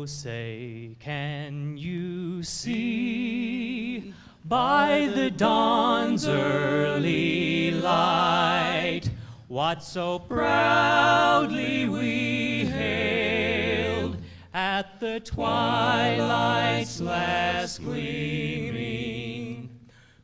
Oh, say, can you see by the dawn's early light what so proudly we hailed at the twilight's last gleaming,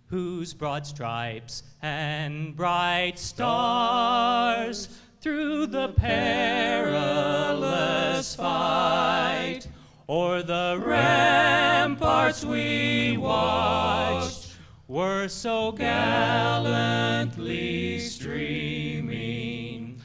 whose broad stripes and bright stars through the perilous fight o'er the ramparts we watched were so gallantly streaming,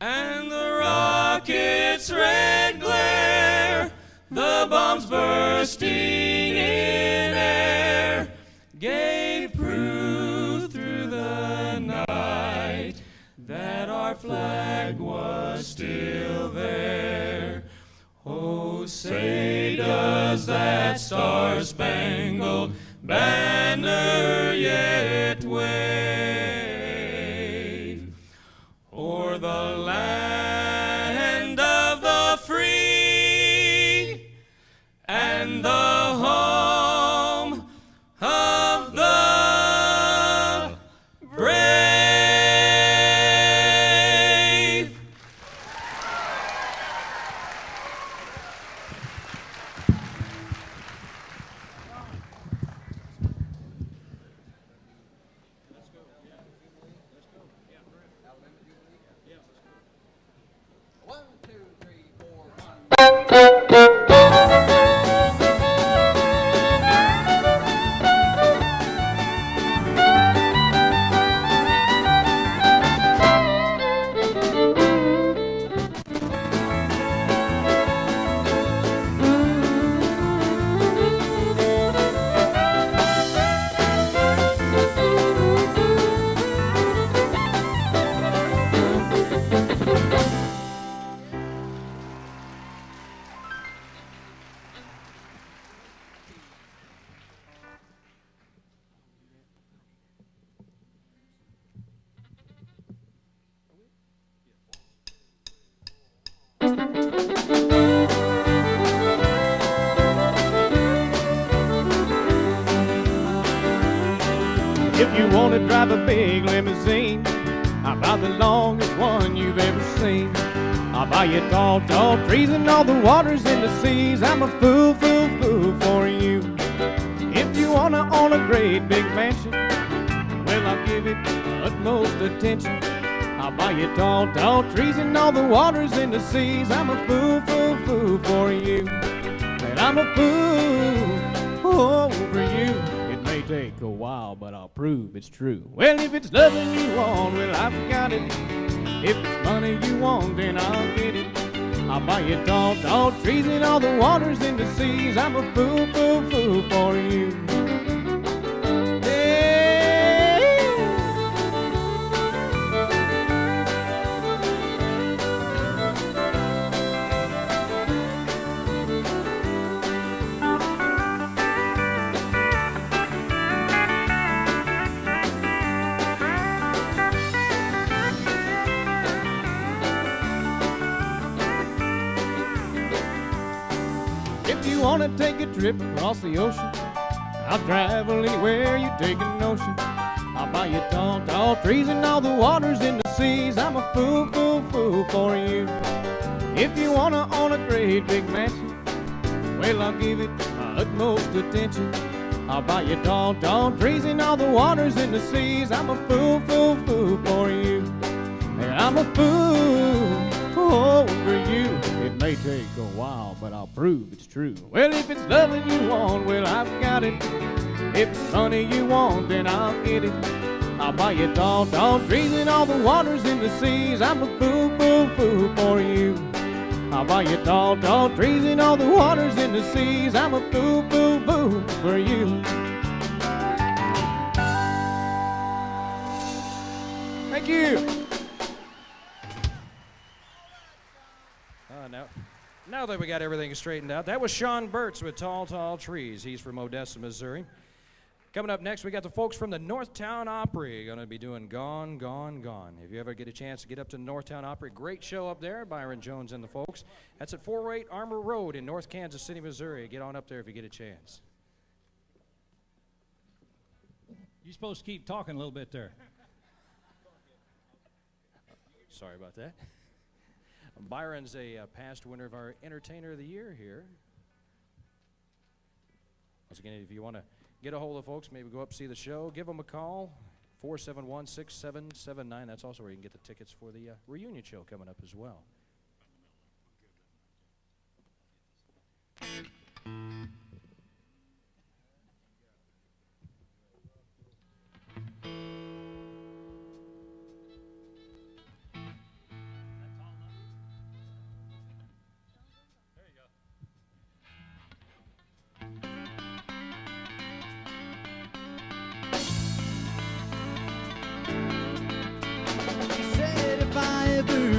and the rocket's red glare, the bombs bursting in air, gave proof through the night that our flag was still there. Oh, say does that star-spangled banner yet wave o'er the land of the free and the home of the brave? If you want to drive a big limousine, I'll buy the longest one you've ever seen. I'll buy you tall, tall trees and all the waters in the seas. I'm a fool, fool, fool for you. If you want to own a great big mansion, well, I'll give it utmost attention. I'll buy you tall, tall trees and all the waters in the seas. I'm a fool, fool, fool for you. And I'm a fool over you. It may take a while, but I'll prove it's true. Well, if it's loving you want, well, I've got it. If it's money you want, then I'll get it. I'll buy you tall, tall trees and all the waters in the seas. I'm a fool, fool, fool for you. If you want to take a trip across the ocean, I'll travel anywhere you take a notion. I'll buy you tall, tall trees and all the waters in the seas. I'm a fool, fool, fool for you. If you want to own a great big mansion, well, I'll give it my utmost attention. I'll buy you tall, tall trees and all the waters in the seas. I'm a fool, fool, fool for you. And I'm a fool over you. It may take a while, but I'll prove it's true. Well, if it's loving you want, well, I've got it. If it's money you want, then I'll get it. I'll buy you tall, tall trees and all the waters in the seas. I'm a fool, fool, fool for you. I'll buy you tall, tall trees and all the waters in the seas. I'm a fool, fool, fool for you. Thank you. Now that we got everything straightened out, that was Sean Burtz with Tall, Tall Trees. He's from Odessa, Missouri. Coming up next, we got the folks from the Northtown Opry going to be doing Gone, Gone, Gone. If you ever get a chance to get up to the Northtown Opry, great show up there, Byron Jones and the folks. That's at 408 Armour Road in North Kansas City, Missouri. Get on up there if you get a chance. You're supposed to keep talking a little bit there. Sorry about that. Byron's a past winner of our Entertainer of the Year here. Once again, if you want to get a hold of folks, maybe go up see the show, give them a call, 471-6779. That's also where you can get the tickets for the reunion show coming up as well.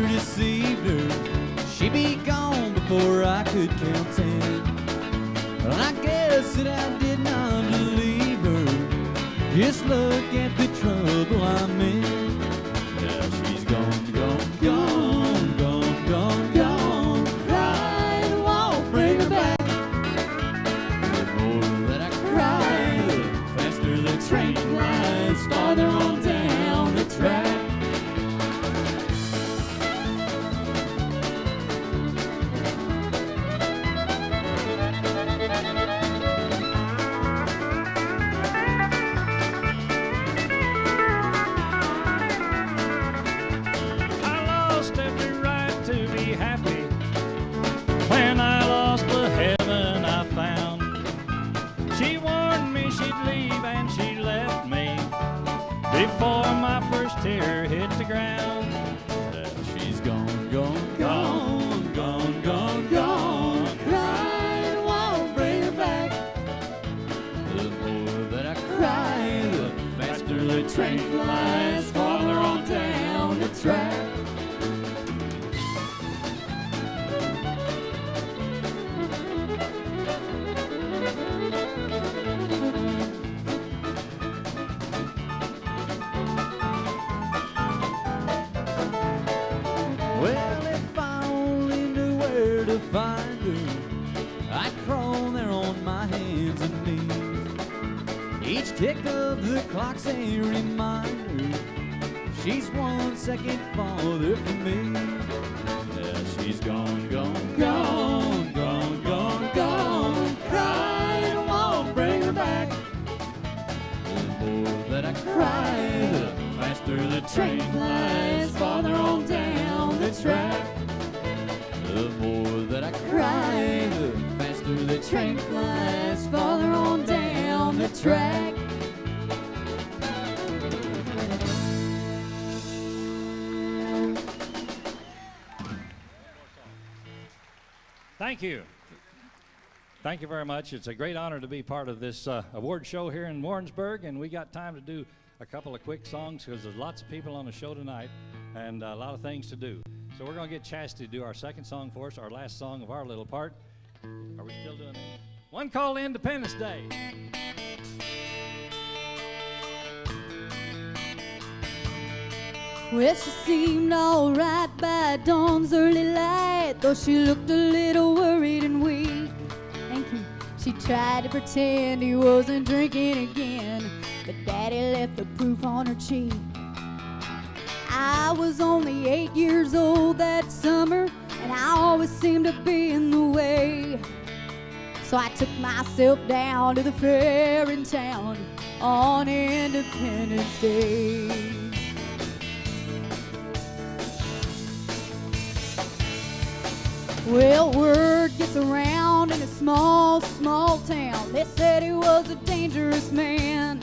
Deceived her, she'd be gone before I could count 10. Well, I guess that I did not believe her. Just look at the trouble I'm in. Now she's gone, gone, gone, gone, gone, gone. Crying won't bring her back. The more that I cry, the faster the train flies farther on down the track. Before my first tear hit the ground. She's gone, gone, gone, gone, gone, gone. Crying won't bring her back. The more that I cry, the faster the train flies farther on down the track. Find her, I'd crawl there on my hands and knees. Each tick of the clock's a reminder she's 1 second farther from me. Yeah, she's gone, gone, gone, gone, gone, gone. Crying won't bring her back. The more that I cry, the faster the train flies farther on down the track. The more that I cry, the faster the train flies farther on down the track. Thank you. Thank you very much. It's a great honor to be part of this award show here in Warrensburg, and we got time to do a couple of quick songs because there's lots of people on the show tonight and a lot of things to do. So we're going to get Chastity to do our second song for us, our last song of our little part. Are we still doing it? One called Independence Day. Well, she seemed all right by dawn's early light, though she looked a little worried and weak. Thank you. She tried to pretend he wasn't drinking again, but Daddy left the proof on her cheek. I was only 8 years old that summer, and I always seemed to be in the way. So I took myself down to the fair in town on Independence Day. Well, word gets around in a small, small town. They said he was a dangerous man.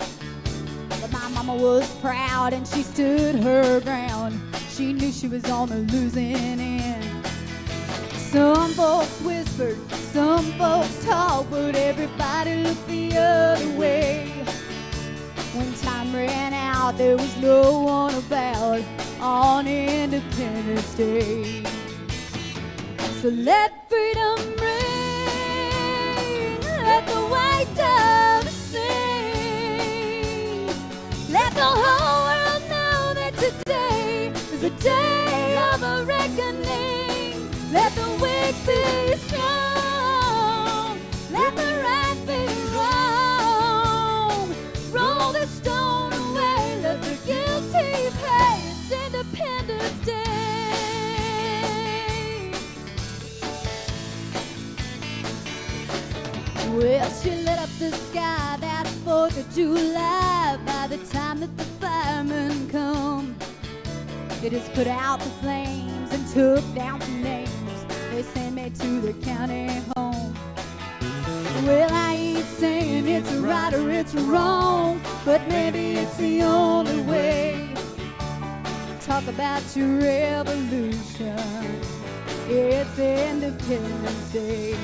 But my mama was proud and she stood her ground. She knew she was on the losing end. Some folks whispered, some folks talked, but everybody looked the other way. When time ran out, there was no one about on Independence Day. So let freedom ring, let the white dove sing. 4th of July, by the time that the firemen come, they just put out the flames and took down some names. They sent me to the county home. Well, I ain't saying it's right or it's wrong, but maybe it's the only way. Talk about your revolution. It's Independence Day.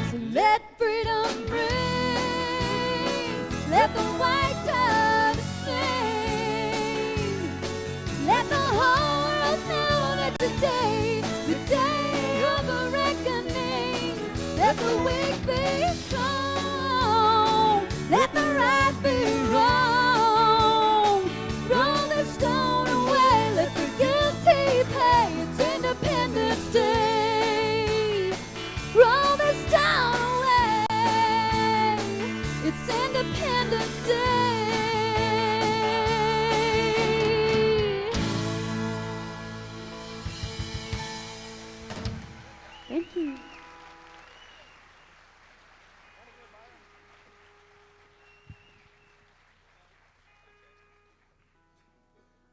So let freedom ring, let the white dove sing, let the whole world know that today's the day of a reckoning. Let the weak be strong, let the right be wrong. Roll the stone away, let the guilty pay. It's Independence Day. Roll the stone away, it's Independence Day. Thank you.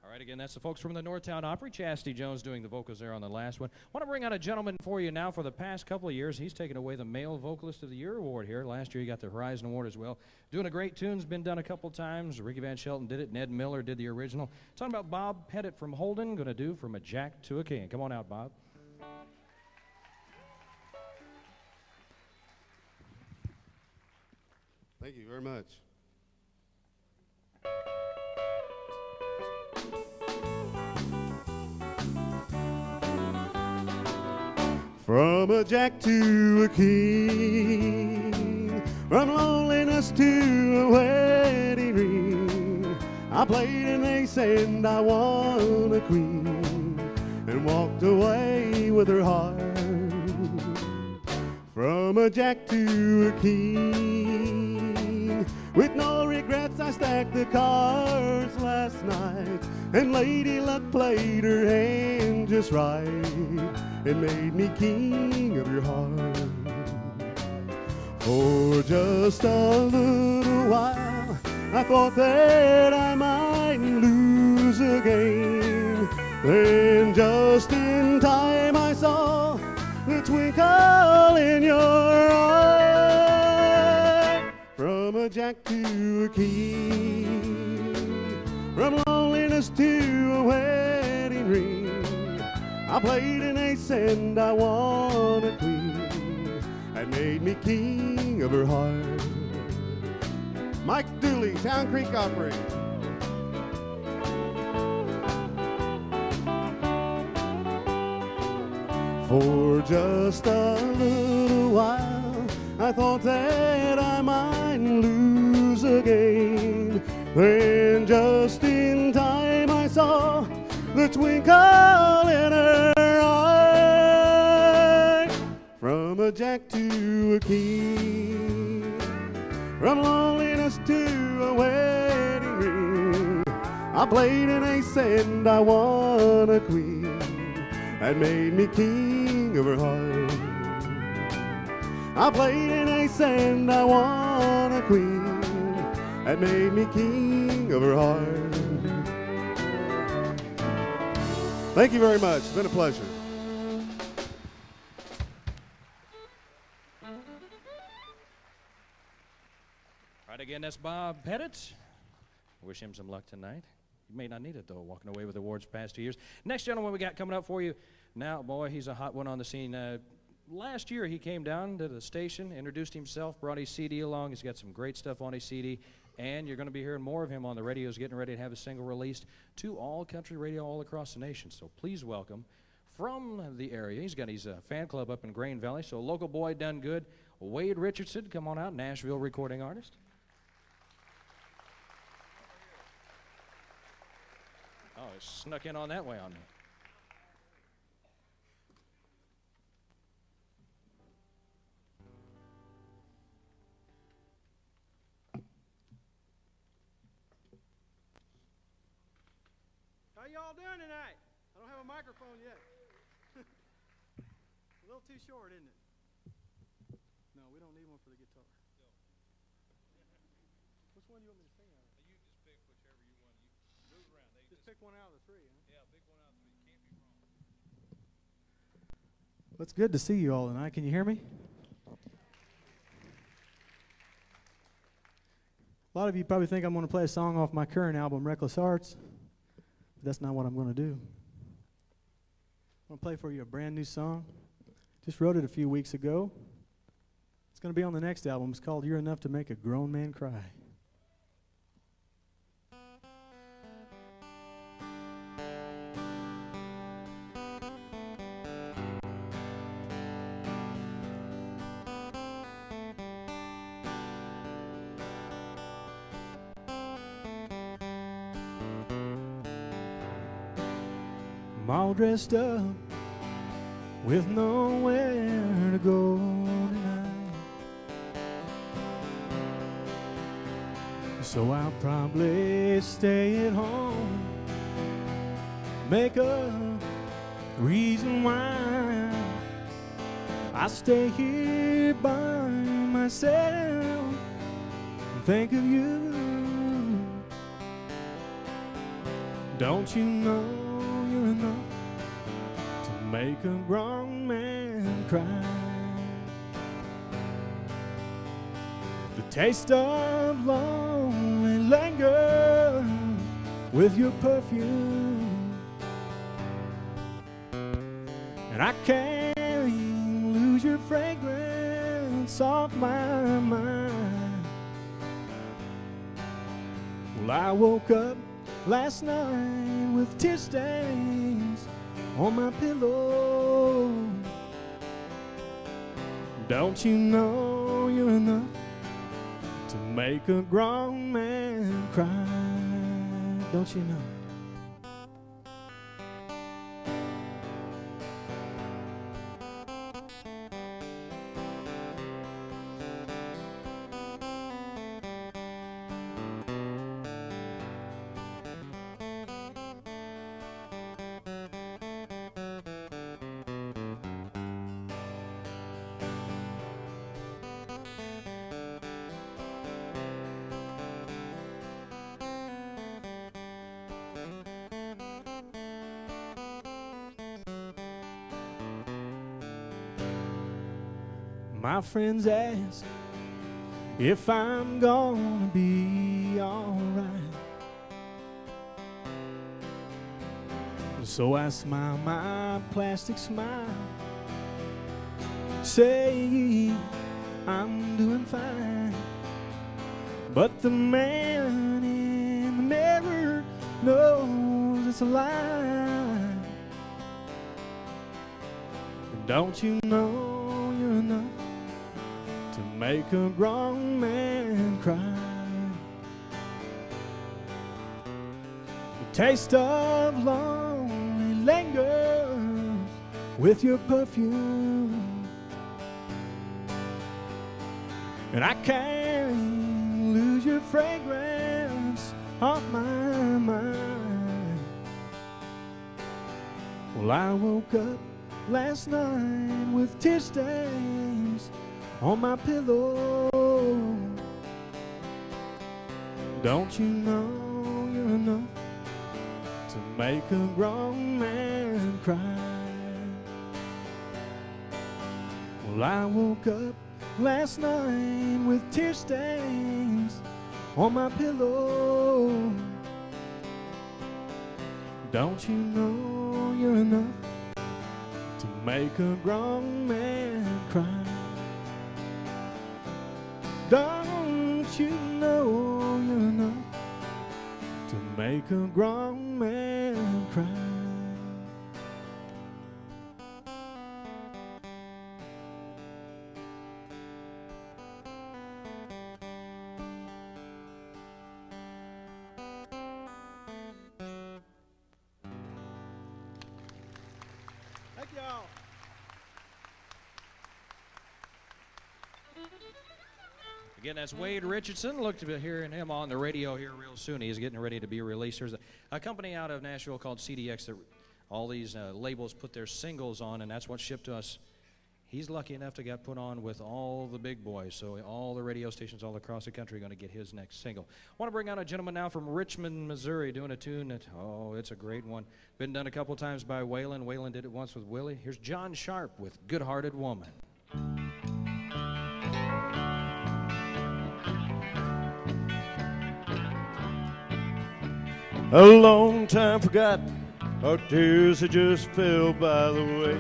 All right, again, that's the folks from the Northtown Opry. Chastity Jones doing the vocals there on the last one. I want to bring out a gentleman for you now. For the past couple of years, he's taken away the Male Vocalist of the Year award here. Last year, he got the Horizon Award as well. Doing a great tune's been done a couple times. Ricky Van Shelton did it. Ned Miller did the original. Talking about Bob Pettit from Holden, going to do From a Jack to a King. Come on out, Bob. Thank you very much. From a jack to a king, from loneliness to a wedding ring, I played an ace and I won a queen, and walked away with her heart. From a jack to a king, with no regrets I stacked the cards last night, and Lady Luck played her hand just right, and made me king of your heart. For just a little while I thought that I might lose again, then just in time I saw the twinkle in your eye. From a jack to a king, from loneliness to a wedding ring, I played an ace and I won a queen, and made me king of her heart. Mike Dooley, Town Creek Opry. For just a little while I thought that I might lose again, then just in time I saw the twinkle in her eye. From a jack to a king, from loneliness to a wedding ring, I played an ace and I won a queen, and made me king of her heart. I played an ace and I won a queen, and made me king of her heart. Thank you very much. It's been a pleasure. All right, again, that's Bob Pettit. Wish him some luck tonight. You may not need it, though, walking away with awards past 2 years. Next gentleman we got coming up for you now, boy, he's a hot one on the scene. Last year, he came down to the station, introduced himself, brought his CD along. He's got some great stuff on his CD, and you're going to be hearing more of him on the radio. He's getting ready to have a single released to all country radio all across the nation. So please welcome, from the area, he's got his fan club up in Grain Valley, so local boy done good, Wade Richardson. Come on out, Nashville recording artist. Oh, it snuck in on that way on me. How y'all doing tonight? I don't have a microphone yet. A little too short, isn't it? No, we don't need one for the guitar. one you want me to sing out of? You just pick whichever you want. You move around. Just pick one out of the three, huh? Yeah, pick one out of three. Can't be wrong. Well, it's good to see you all tonight. Can you hear me? A lot of you probably think I'm going to play a song off my current album, Reckless Hearts. But that's not what I'm going to do. I'm going to play for you a brand new song. Just wrote it a few weeks ago. It's going to be on the next album. It's called You're Enough to Make a Grown Man Cry. I'm all dressed up with nowhere to go tonight, so I'll probably stay at home, make a reason why I stay here by myself and think of you. Don't you know you're enough to make a grown man cry? The taste of lonely linger with your perfume, and I can't lose your fragrance off my mind. Well, I woke up last night with tear stains on my pillow. Don't you know you're enough to make a grown man cry? Don't you know? My friends ask if I'm gonna be alright, so I smile my plastic smile, say I'm doing fine. But the man in the mirror knows it's a lie. Don't you know you're enough to make a grown man cry? The taste of lonely lingers with your perfume, and I can't lose your fragrance off my mind. Well, I woke up last night with tear stains on my pillow. Don't you know you're enough to make a grown man cry? Well, I woke up last night with tear stains on my pillow. Don't you know you're enough to make a grown man cry? Don't you know you're enough to make a grown man cry? Thank y'all. Again, that's Wade Richardson. Look to be hearing him on the radio here real soon. He's getting ready to be released. There's a company out of Nashville called CDX that all these labels put their singles on, and that's what's shipped to us He's lucky enough to get put on with all the big boys, so all the radio stations all across the country are going to get his next single. I want to bring out a gentleman now from Richmond, Missouri, doing a tune that, oh, it's a great one. Been done a couple times by Waylon. Waylon did it once with Willie. Here's John Sharp with Good-Hearted Woman. A long time forgotten, our tears had just fell by the way.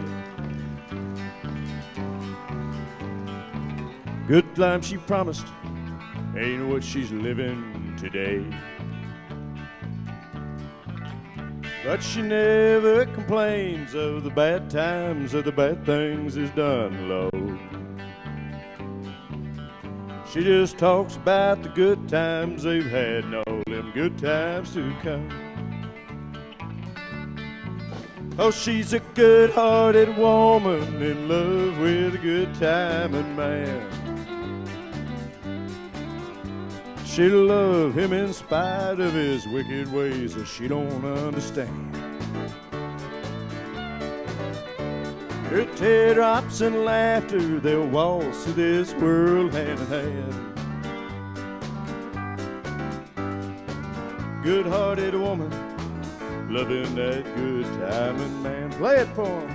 Good life she promised ain't what she's living today. But she never complains of the bad times or the bad things is done low. She just talks about the good times they've had and all them good times to come. Oh, she's a good-hearted woman in love with a good-timing man. She'll love him in spite of his wicked ways that she don't understand. Her teardrops and laughter, they'll waltz through this world hand in hand. Good-hearted woman, loving that good-timing man. Play it for him.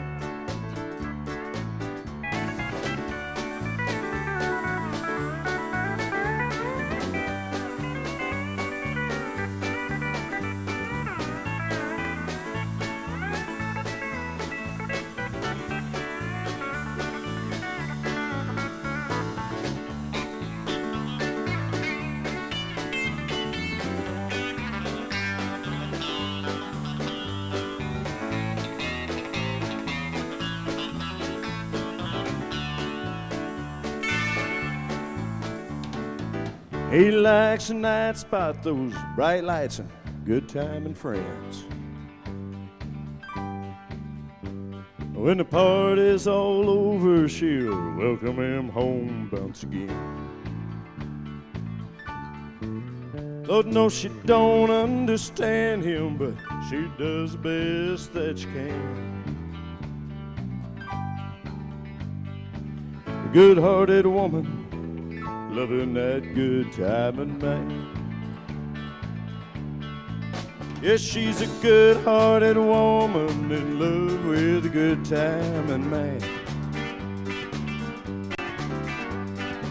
He likes a night spot, those bright lights and good time and friends. When the party's all over, she'll welcome him home once again. Lord knows she don't understand him, but she does the best that she can. A good-hearted woman, loving that good-timing man. Yes, she's a good-hearted woman in love with a good-timing man.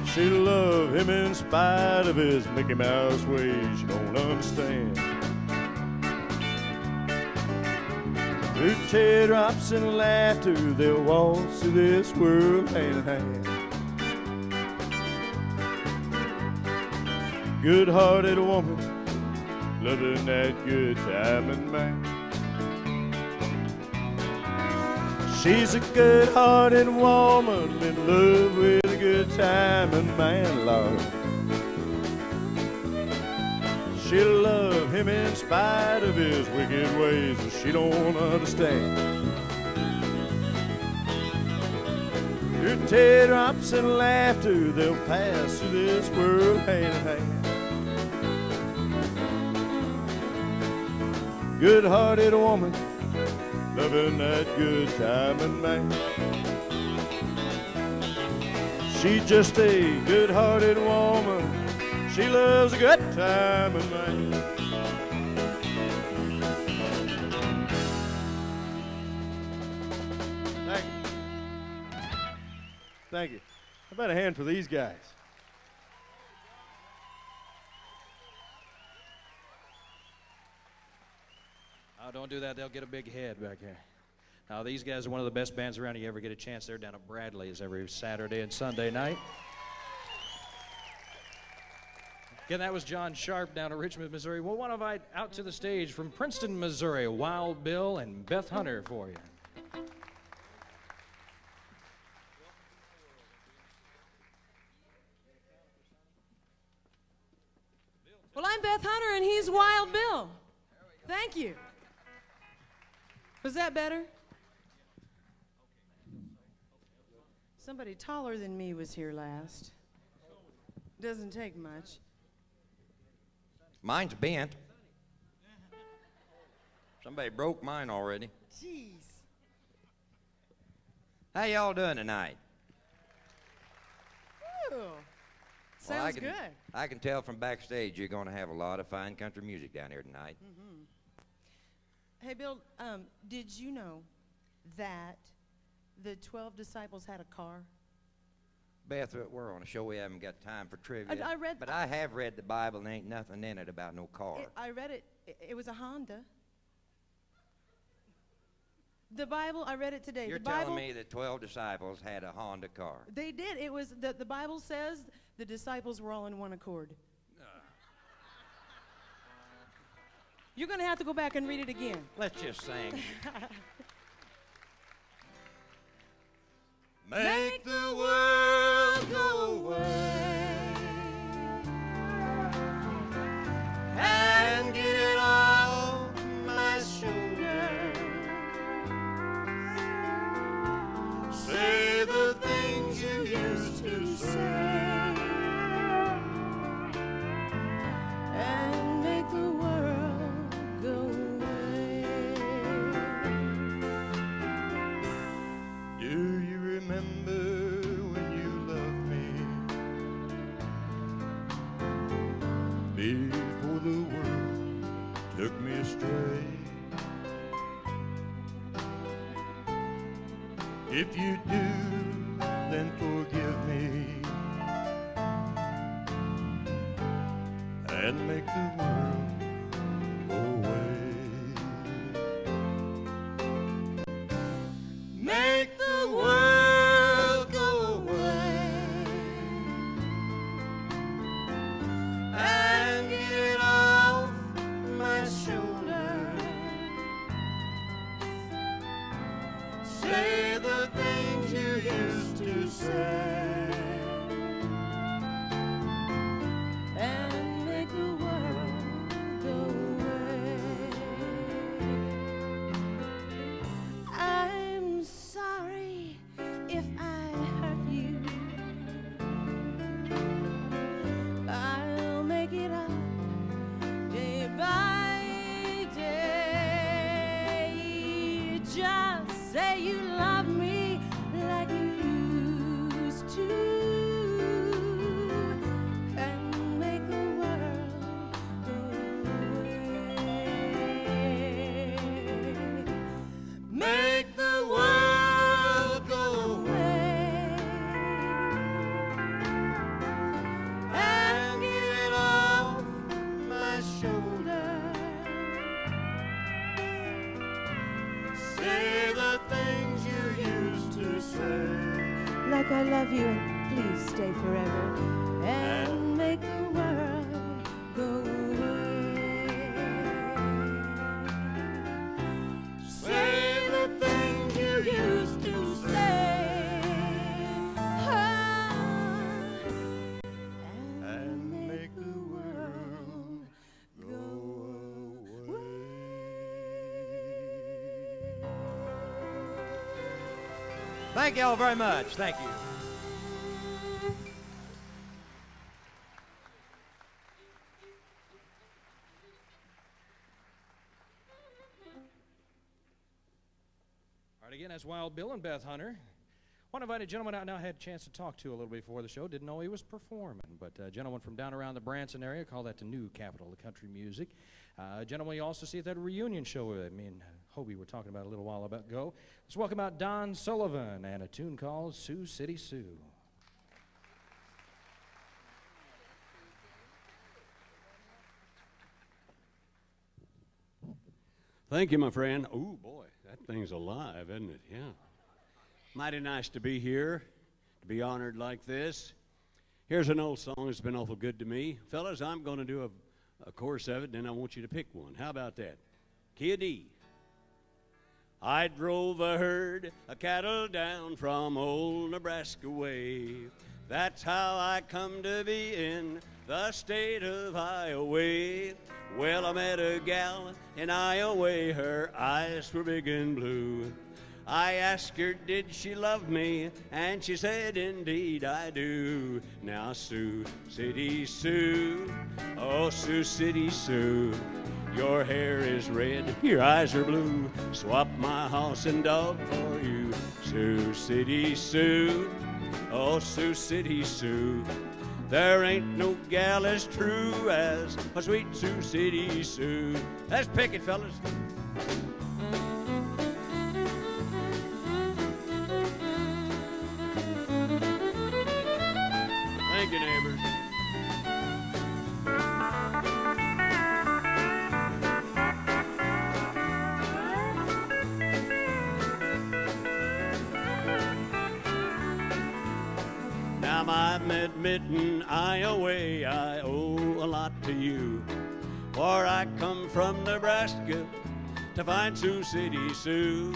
She'll love him in spite of his Mickey Mouse ways you don't understand. Through teardrops and laughter, they'll waltz through this world hand in hand. Good-hearted woman, loving that good-timing man. She's a good-hearted woman in love with a good-timing man, Lord. She'll love him in spite of his wicked ways that she don't understand. Through teardrops and laughter, they'll pass through this world hand in hand. Good-hearted woman, loving that good-timing man. She's just a good-hearted woman. She loves a good-timing man. Thank you. Thank you. How about a hand for these guys? Oh, don't do that. They'll get a big head back here. Now, these guys are one of the best bands around. You ever get a chance, they're down at Bradley's every Saturday and Sunday night. Again, that was John Sharp down at Richmond, Missouri. We'll want to invite out to the stage from Princeton, Missouri, Wild Bill and Beth Hunter for you. Well, I'm Beth Hunter, and he's Wild Bill. Thank you. Was that better? Somebody taller than me was here last. Doesn't take much. Mine's bent. Somebody broke mine already. Jeez. How y'all doing tonight? Sounds good. I can tell from backstage you're going to have a lot of fine country music down here tonight. Mm-hmm. Hey, Bill, did you know that the 12 disciples had a car? Beth, we're on a show. We haven't got time for trivia. I read, but I have read the Bible, and ain't nothing in it about no car. I read it. It was a Honda. The Bible, I read it today. You're telling me that 12 disciples had a Honda car? They did. It was the Bible says the disciples were all in one accord. You're going to have to go back and read it again. Let's just sing. Make the world go away and get it off my shoulders. Say the things you used to say and make the world go away. Do you remember when you loved me before the world took me astray? If you do, then forgive me and make the world go away. Make the world go away and get it off my shoulders. Say the things you used to say and make the world go away. I'm sorry if I hurt you. I'll make it up day by day. Just say you love me like you used to and make the world go away. Make the world go away and get it off my shoulders. Say the things you used to say. Like I love you, please stay forever and make the world go away. Say the things you used to say and make the world go away. Thank you all very much. Thank you. All right, again, that's Wild Bill and Beth Hunter. One invited gentleman I now had a chance to talk to a little before the show. Didn't know he was performing, but a gentleman from down around the Branson area, call that the new capital of country music. A gentleman you also see at that reunion show me and Hobie were talking about a little while ago. Let's welcome out Don Sullivan and a tune called Sioux City Sioux. Thank you, my friend. Oh, boy, that thing's alive, isn't it? Yeah. Mighty nice to be here, to be honored like this. Here's an old song that's been awful good to me. Fellas, I'm going to do a chorus of it, and then I want you to pick one. How about that? Key of D. I drove a herd of cattle down from old Nebraska way. That's how I come to be in the state of Iowa. Well, I met a gal in Iowa, her eyes were big and blue. I asked her, did she love me? And she said, indeed I do. Now, Sioux City Sioux, oh, Sioux City Sioux, your hair is red, your eyes are blue. Swap my horse and dog for you. Sioux City Sioux, Oh, Sioux City, Sioux. There ain't no gal as true as my sweet Sioux City, Sioux. Let's pick it, fellas. Thank you, neighbors. Now I'm admitting I owe a lot to you. For I come from Nebraska to find Sioux City, Sioux.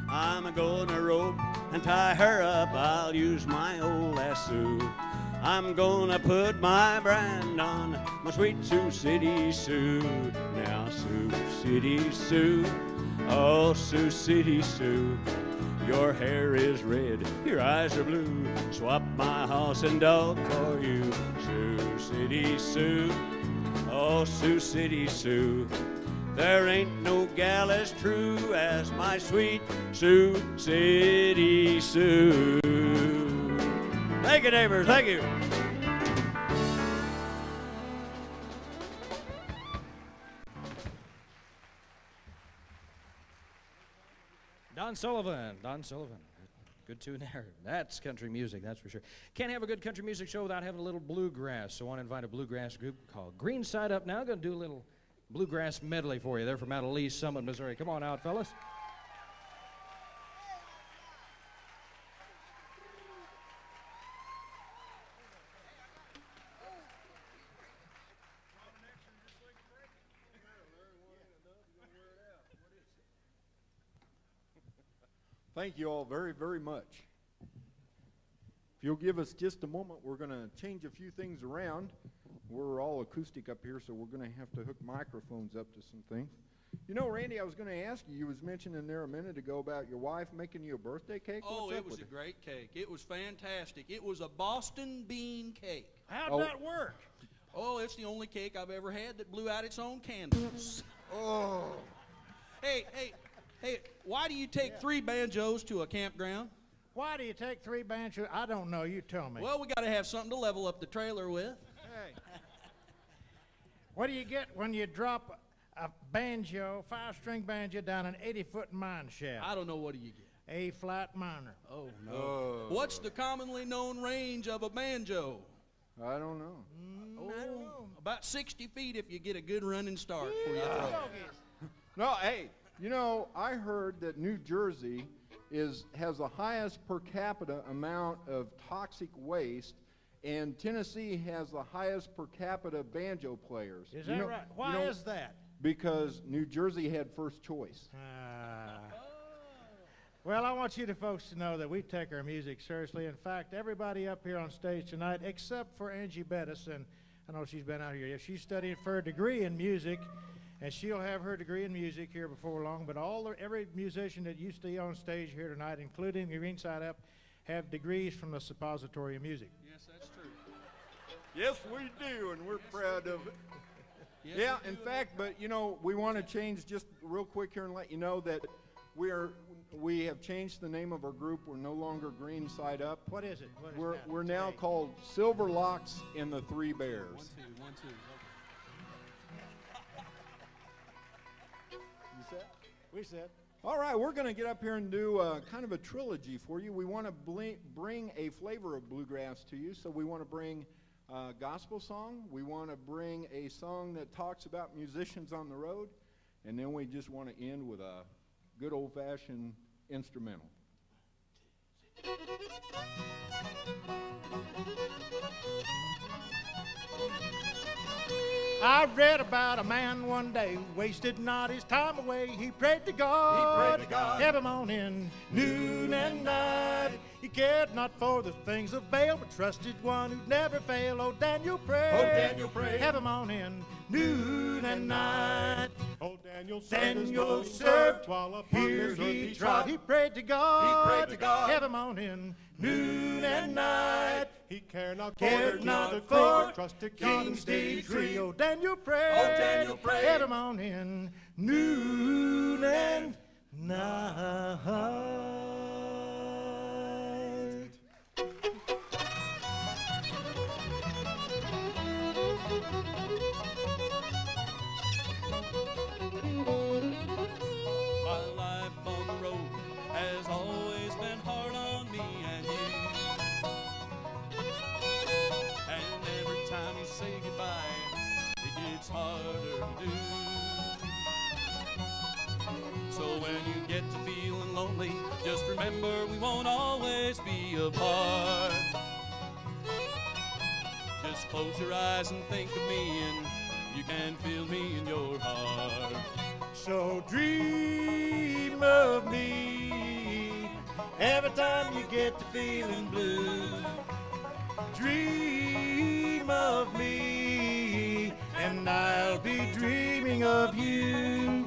I'm gonna rope and tie her up, I'll use my old lasso. I'm gonna put my brand on my sweet Sioux City, Sioux. Now Sioux City, Sioux, oh Sioux City, Sioux. Your hair is red, your eyes are blue. Swap my horse and dog for you. Sioux City, Sioux, oh Sioux City, Sioux. There ain't no gal as true as my sweet Sioux City, Sioux. Thank you, neighbors, thank you. Don Sullivan. Good tune there. That's country music, that's for sure. Can't have a good country music show without having a little bluegrass. So I want to invite a bluegrass group called Green Side Up now. Going to do a little bluegrass medley for you. They're from out of Lee's Summit, Missouri. Come on out, fellas. Thank you all very, very much. If you'll give us just a moment, we're going to change a few things around. We're all acoustic up here, so we're going to have to hook microphones up to some things. You know, Randy, I was going to ask you, you was mentioning there a minute ago about your wife making you a birthday cake. Oh, it was a great cake. It was fantastic. It was a Boston bean cake. How'd that work? Oh, it's the only cake I've ever had that blew out its own candles. Oh. Hey, why do you take 3 banjos to a campground? Why do you take 3 banjos? I don't know. You tell me. Well, we got to have something to level up the trailer with. Hey. What do you get when you drop a banjo, 5-string banjo, down an 80-foot mine shaft? I don't know. What do you get? A flat minor. Oh, no. What's the commonly known range of a banjo? I don't know. I don't know. About 60 feet if you get a good running start before you throw it. No, hey. You know, I heard that New Jersey has the highest per capita amount of toxic waste, and Tennessee has the highest per capita banjo players. Is that right? Why is that? Because New Jersey had first choice. Well, I want you folks to know that we take our music seriously. In fact, everybody up here on stage tonight, except for Angie Bettis, and I know she's been out here. She's studying for a degree in music. And she'll have her degree in music here before long, but every musician that you see on stage here tonight, including the Green Side Up, have degrees from the Suppository of Music. Yes, that's true. Yes, we do, and we're proud of it. Yes, yeah, in fact, but you know, we want to change just real quick here and let you know that we have changed the name of our group. We're no longer Green Side Up. What is it? We're now called Silver Locks and the 3 Bears. 1, 2, 1, 2. We said. All right, we're going to get up here and do kind of a trilogy for you. We want to bring a flavor of bluegrass to you, so we want to bring a gospel song. We want to bring a song that talks about musicians on the road, and then we just want to end with a good old-fashioned instrumental. I read about a man one day who wasted not his time away. He prayed to God, every morning, noon and night. He cared not for the things of Baal, but trusted one who'd never fail. Oh, Daniel prayed, every morning, noon and night. Oh, Daniel served while here he trod. He prayed to God, every morning, noon and night. He cared not for trusted King's decree. Oh, Daniel prayed, every morning, noon and night. do. So when you get to feeling lonely, just remember we won't always be apart. Just close your eyes and think of me, and you can feel me in your heart. So dream of me every time you get to feeling blue. Dream of me, and I'll be dreaming of you.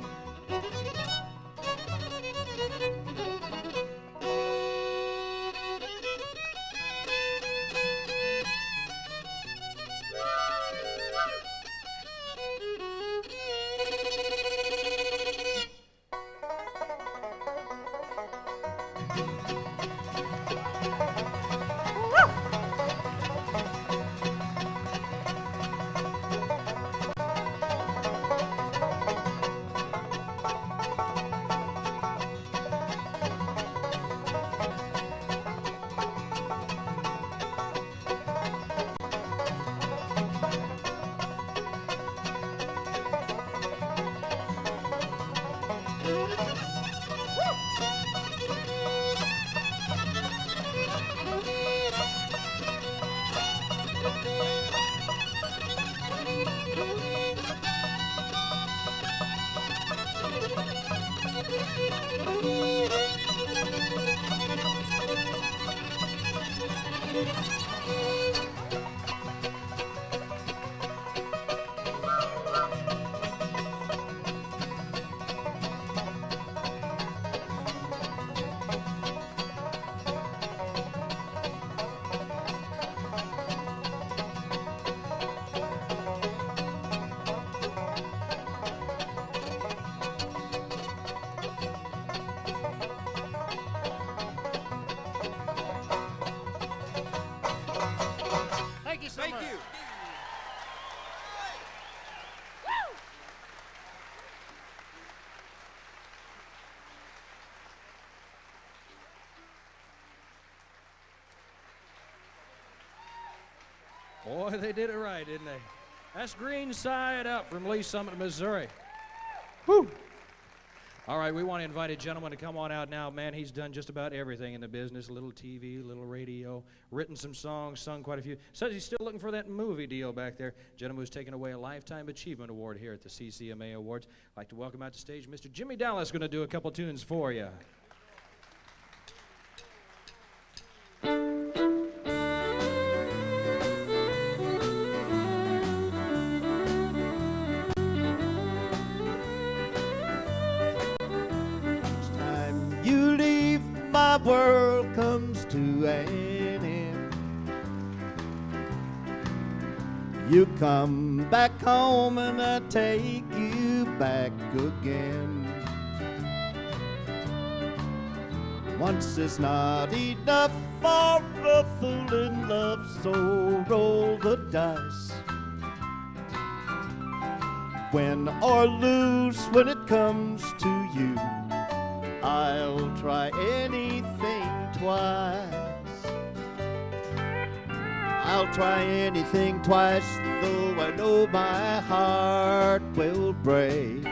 Boy, they did it right, didn't they? That's Green Side Up from Lee Summit, Missouri. Woo! All right, we want to invite a gentleman to come on out now. Man, he's done just about everything in the business, a little TV, a little radio, written some songs, sung quite a few. Says he's still looking for that movie deal back there. Gentleman who's taken away a Lifetime Achievement Award here at the CCMA Awards. I'd like to welcome out to stage Mr. Jimmie Dallas, going to do a couple tunes for you. My world comes to an end. You come back home and I take you back again. Once is not enough for a fool in love, so roll the dice. Win or lose when it comes to you, I'll try anything twice. I'll try anything twice, though I know my heart will break.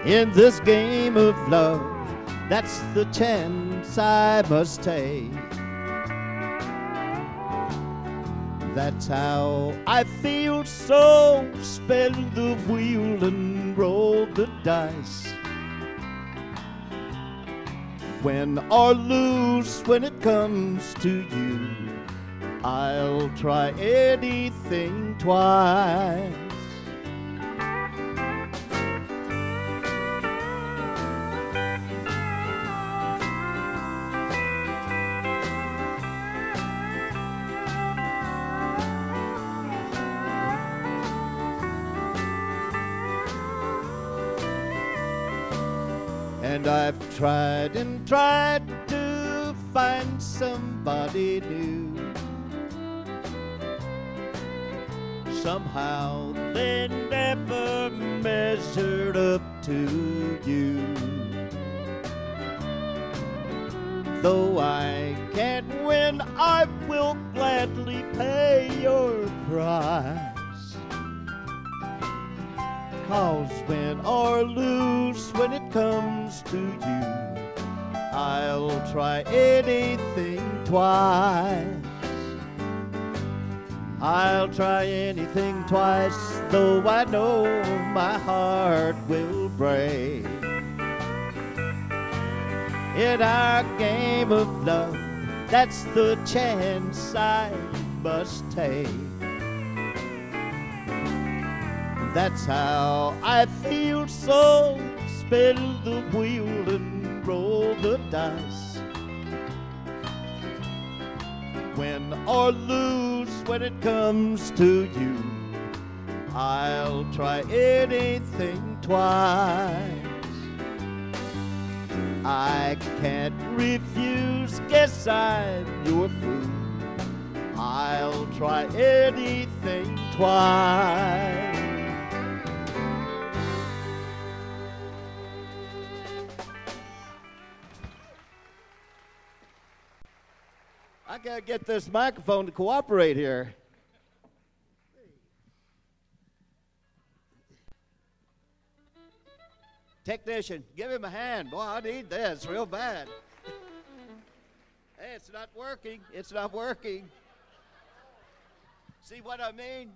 In this game of love, that's the chance I must take. That's how I feel, so spin the wheel and roll the dice. Win or lose when it comes to you, I'll try anything twice. And I've tried and tried to find somebody new. Somehow they never measured up to you. Though I can't win, I will gladly pay your price. 'cause win or lose when it comes to you, I'll try anything twice. I'll try anything twice, though I know my heart will break. In our game of love, that's the chance I must take. That's how I feel, so spin the wheel and roll the dice. Win or lose when it comes to you, I'll try anything twice. I can't refuse, guess I'm your fool. I'll try anything twice. I gotta get this microphone to cooperate here. Technician, give him a hand. Boy, I need this real bad. Hey, it's not working. It's not working. See what I mean?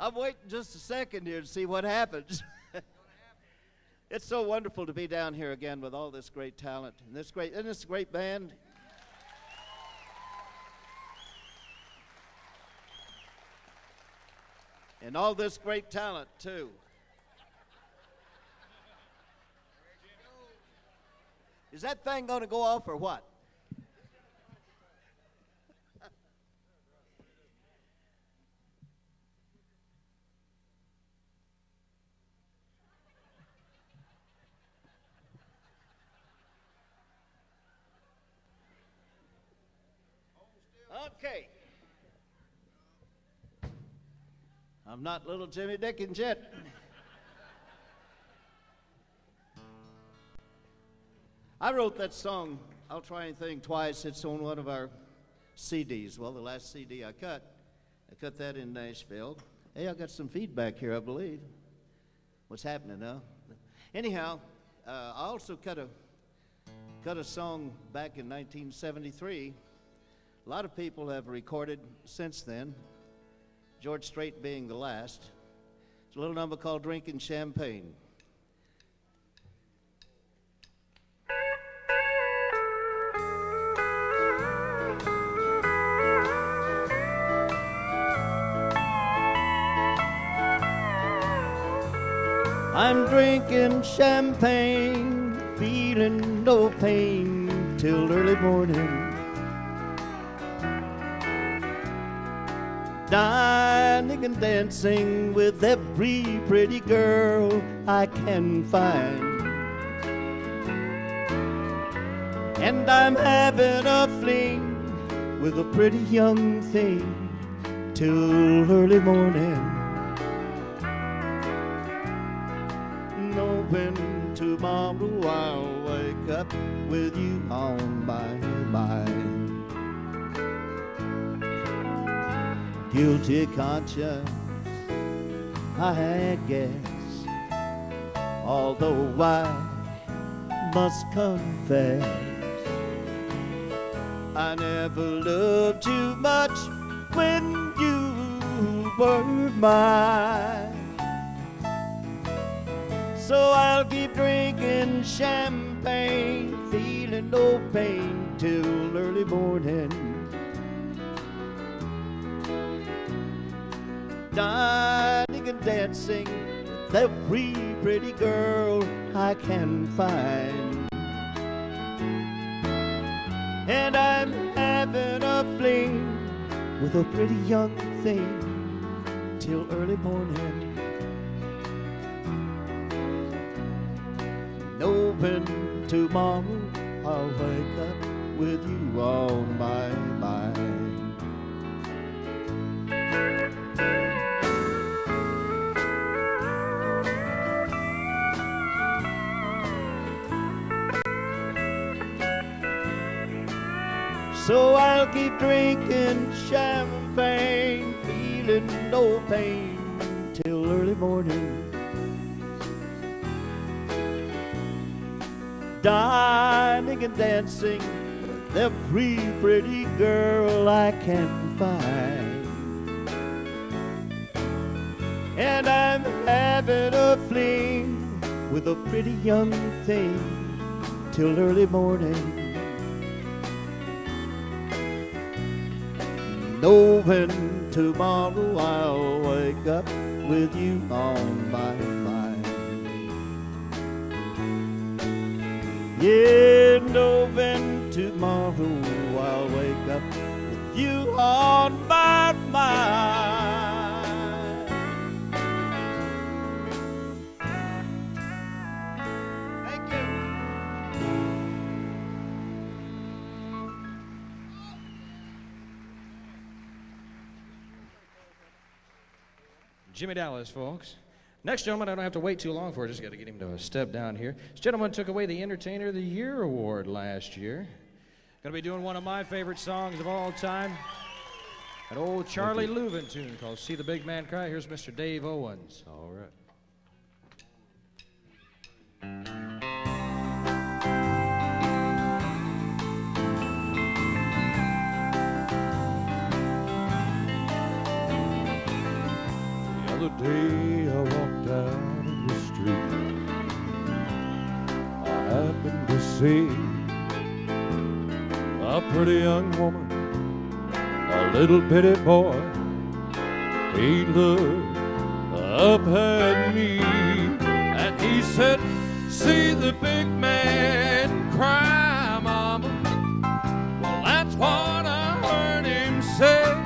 I'm waiting just a second here to see what happens. It's so wonderful to be down here again with all this great talent and this great band. And all this great talent too. Is that thing going to go off or what? Okay. I'm not little Jimmy Dickens yet. I wrote that song, I'll Try Anything Twice. It's on one of our CDs. Well, the last CD I cut that in Nashville. Hey, I got some feedback here, I believe. What's happening now? Anyhow, I also cut a song back in 1973. A lot of people have recorded since then, George Strait being the last. It's a little number called Drinking Champagne. I'm drinking champagne, feeling no pain till early morning. Dining and dancing with every pretty girl I can find. And I'm having a fling with a pretty young thing till early morning. Knowing tomorrow I'll wake up with you on my mind. Guilty conscience, I guess, although I must confess, I never loved you much when you were mine. So I'll keep drinking champagne, feeling no pain till early morning. Dining and dancing with every pretty girl I can find. And I'm having a fling with a pretty young thing till early morning. Knowing tomorrow I'll wake up with you on my mind. So I'll keep drinking champagne, feeling no pain till early morning. Dining and dancing with every pretty girl I can find. And I'm having a fling with a pretty young thing till early morning. Knowing tomorrow I'll wake up with you on my mind. Yeah, knowing tomorrow I'll wake up with you on my mind. Thank you. Jimmie Dallas, folks. Next gentleman, I don't have to wait too long for. Just got to get him to step down here. This gentleman took away the Entertainer of the Year award last year. Going to be doing one of my favorite songs of all time. An old Charlie Louvin tune called See the Big Man Cry. Here's Mr. Dave Owens. All right. The other day I walked out in the street. I happened to see a pretty young woman, a little bitty boy. He looked up at me and he said, "See the big man cry, mama." Well, that's what I heard him say.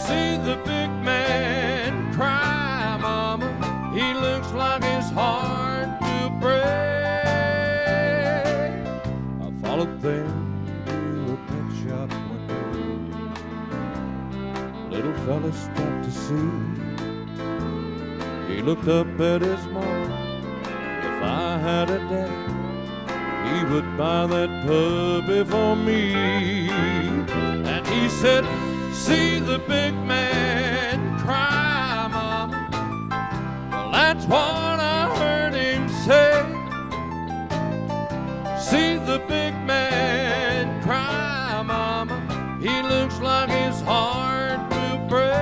See the big man cry, mama. He looks like his heart will break. I followed them to a pet shop window. Little fella stopped to see. He looked up at his mama. If I had a daddy, he would buy that puppy for me. And he said, "See the big man cry, mama." Well, that's what I heard him say. See the big man cry, mama. He looks like his heart will break.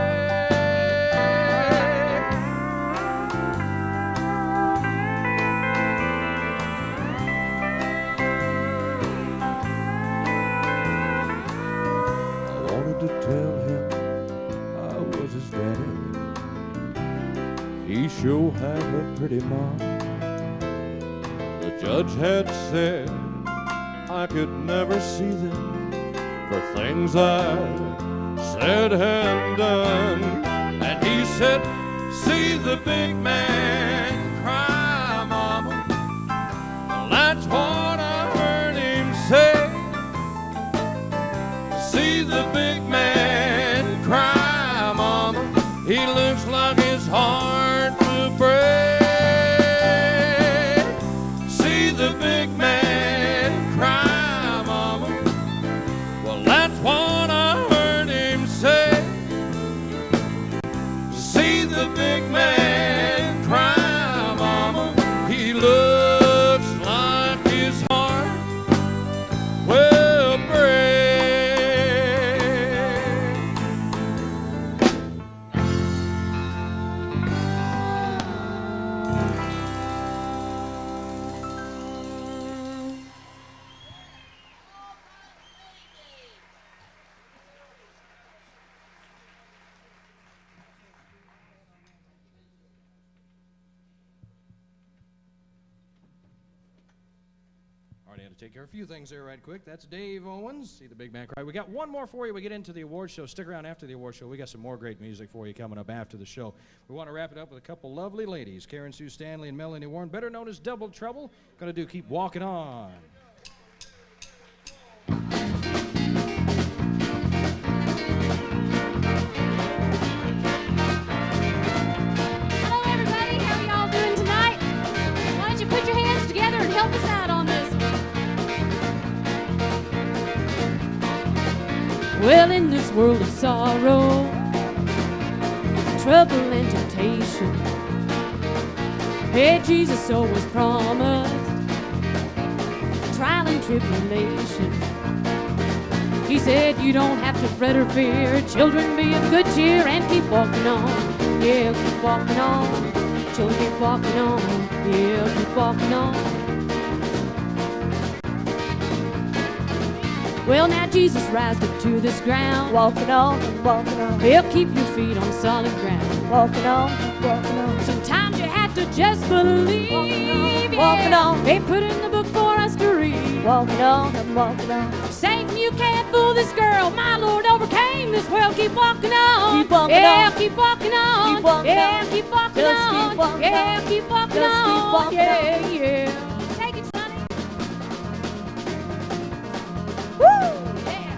I wanted to tell him I was his daddy. He sure had a pretty mom. The judge had said I could never see them for things I said and done. And he said, "See the big man cry, mama." Well, that's what I heard him say. See the big man cry, mama. He looks like his heart will break. See the big man cry, mama. Well, that's what I heard him say. See the big man cry, mama. He looks like his heart will break. Already had to take care of a few things there right quick. That's Dave Owens. See the big man cry. We got one more for you. We get into the award show. Stick around after the award show. We got some more great music for you coming up after the show. We want to wrap it up with a couple lovely ladies, Karen Sue Stanley and Melanie Warren, better known as Double Trouble. Going to do Keep Walking On. Hello, everybody. How are y'all doing tonight? Why don't you put your hands together and help us out on this one? Well, in this world of sorrow, trouble and temptation, hey, Jesus always promised trial and tribulation. He said you don't have to fret or fear. Children, be of good cheer and keep walking on. Yeah, keep walking on. Children, keep walking on. Yeah, keep walking on. Well, now Jesus rised up to this ground. Walking on, walking on. He'll keep your feet on solid ground. Walking on, walking on. Sometimes you have to just believe. Walking on. They put in the book for us to read. Walking on, I'm walking on. Satan, you can't fool this girl. My Lord overcame this world. Keep walking on. Keep walking on. Keep walking on. Keep walking on. Keep walking on. Keep walking on. Keep walking on. Yeah, yeah. Take it, Sonny. Woo! Yeah.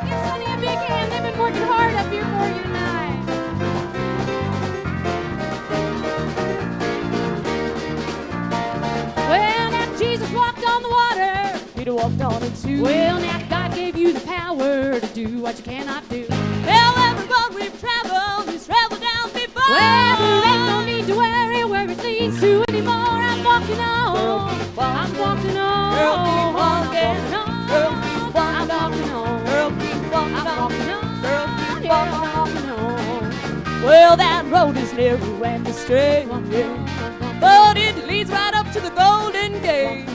Give Sonny a big hand. They've been working hard up here for you tonight. Well, now Jesus walked on the water. Peter walked on it too. Well, now God gave you the power to do what you cannot do. Well, every road we've traveled, He's traveled down before. Well, there ain't no need to worry where it leads to anymore. I'm walking on. I'm walking on. Girl, keep walking. Girl, keep walking. I'm walking on. Girl, keep walking. I'm walking on. Girl, keep walking. I'm walking on. Well, that road is narrow and it's straight, but it leads right up to the Golden Gate.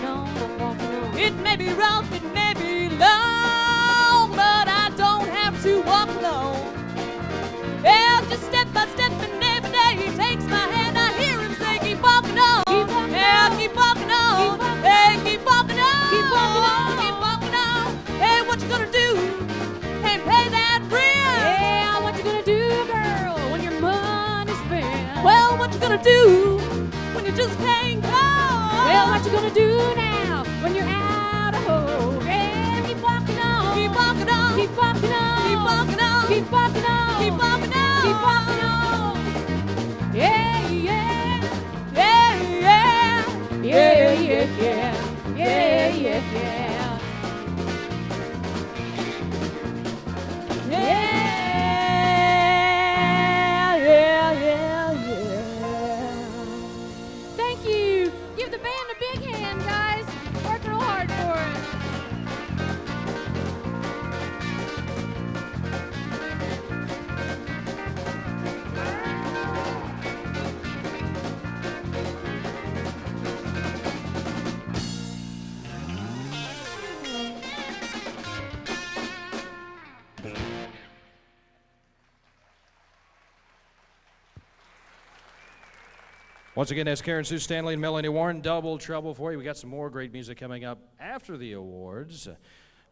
It may be rough, it may be long, but I don't have to walk alone. Yeah, just step by step, and every day He takes my hand. I hear Him say, keep walking on. Yeah, keep walking on. Hey, keep walking on. Keep walking on. Keep walking on. Hey, what you gonna do? Can't pay that rent. Yeah, what you gonna do, girl, when your money's spent? Well, what you gonna do when you just can't go? Well, what you gonna do now when you're out of hope? Yeah, keep walking on. Keep walking on. Keep walking on. Keep walking on. Keep walking on. Keep walking on. Keep walking on. Yeah, yeah. Yeah, yeah. Yeah, yeah, yeah. Yeah, yeah, yeah. Yeah, yeah, yeah, yeah. Thank you. Give the band a big hand, guys. Worked real hard for it. Once again, that's Karen Sue Stanley and Melanie Warren. Double trouble for you. We got some more great music coming up after the awards.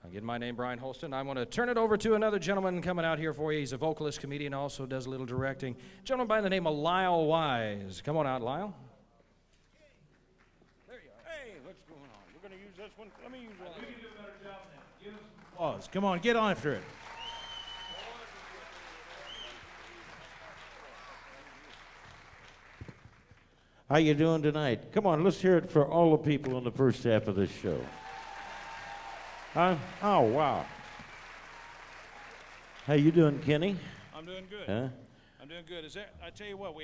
Again, my name, Brian Holston. I'm going to turn it over to another gentleman coming out here for you. He's a vocalist, comedian, also does a little directing. A gentleman by the name of Lyle Wise. Come on out, Lyle. There you are. Hey, what's going on? We're going to use this one. Let me use one. You can do a better job now. Give us some applause. Come on, get on after it. How you doing tonight? Come on, let's hear it for all the people in the first half of this show. Huh? Oh, wow. How you doing, Kenny? I'm doing good. Huh? I'm doing good. I tell you what,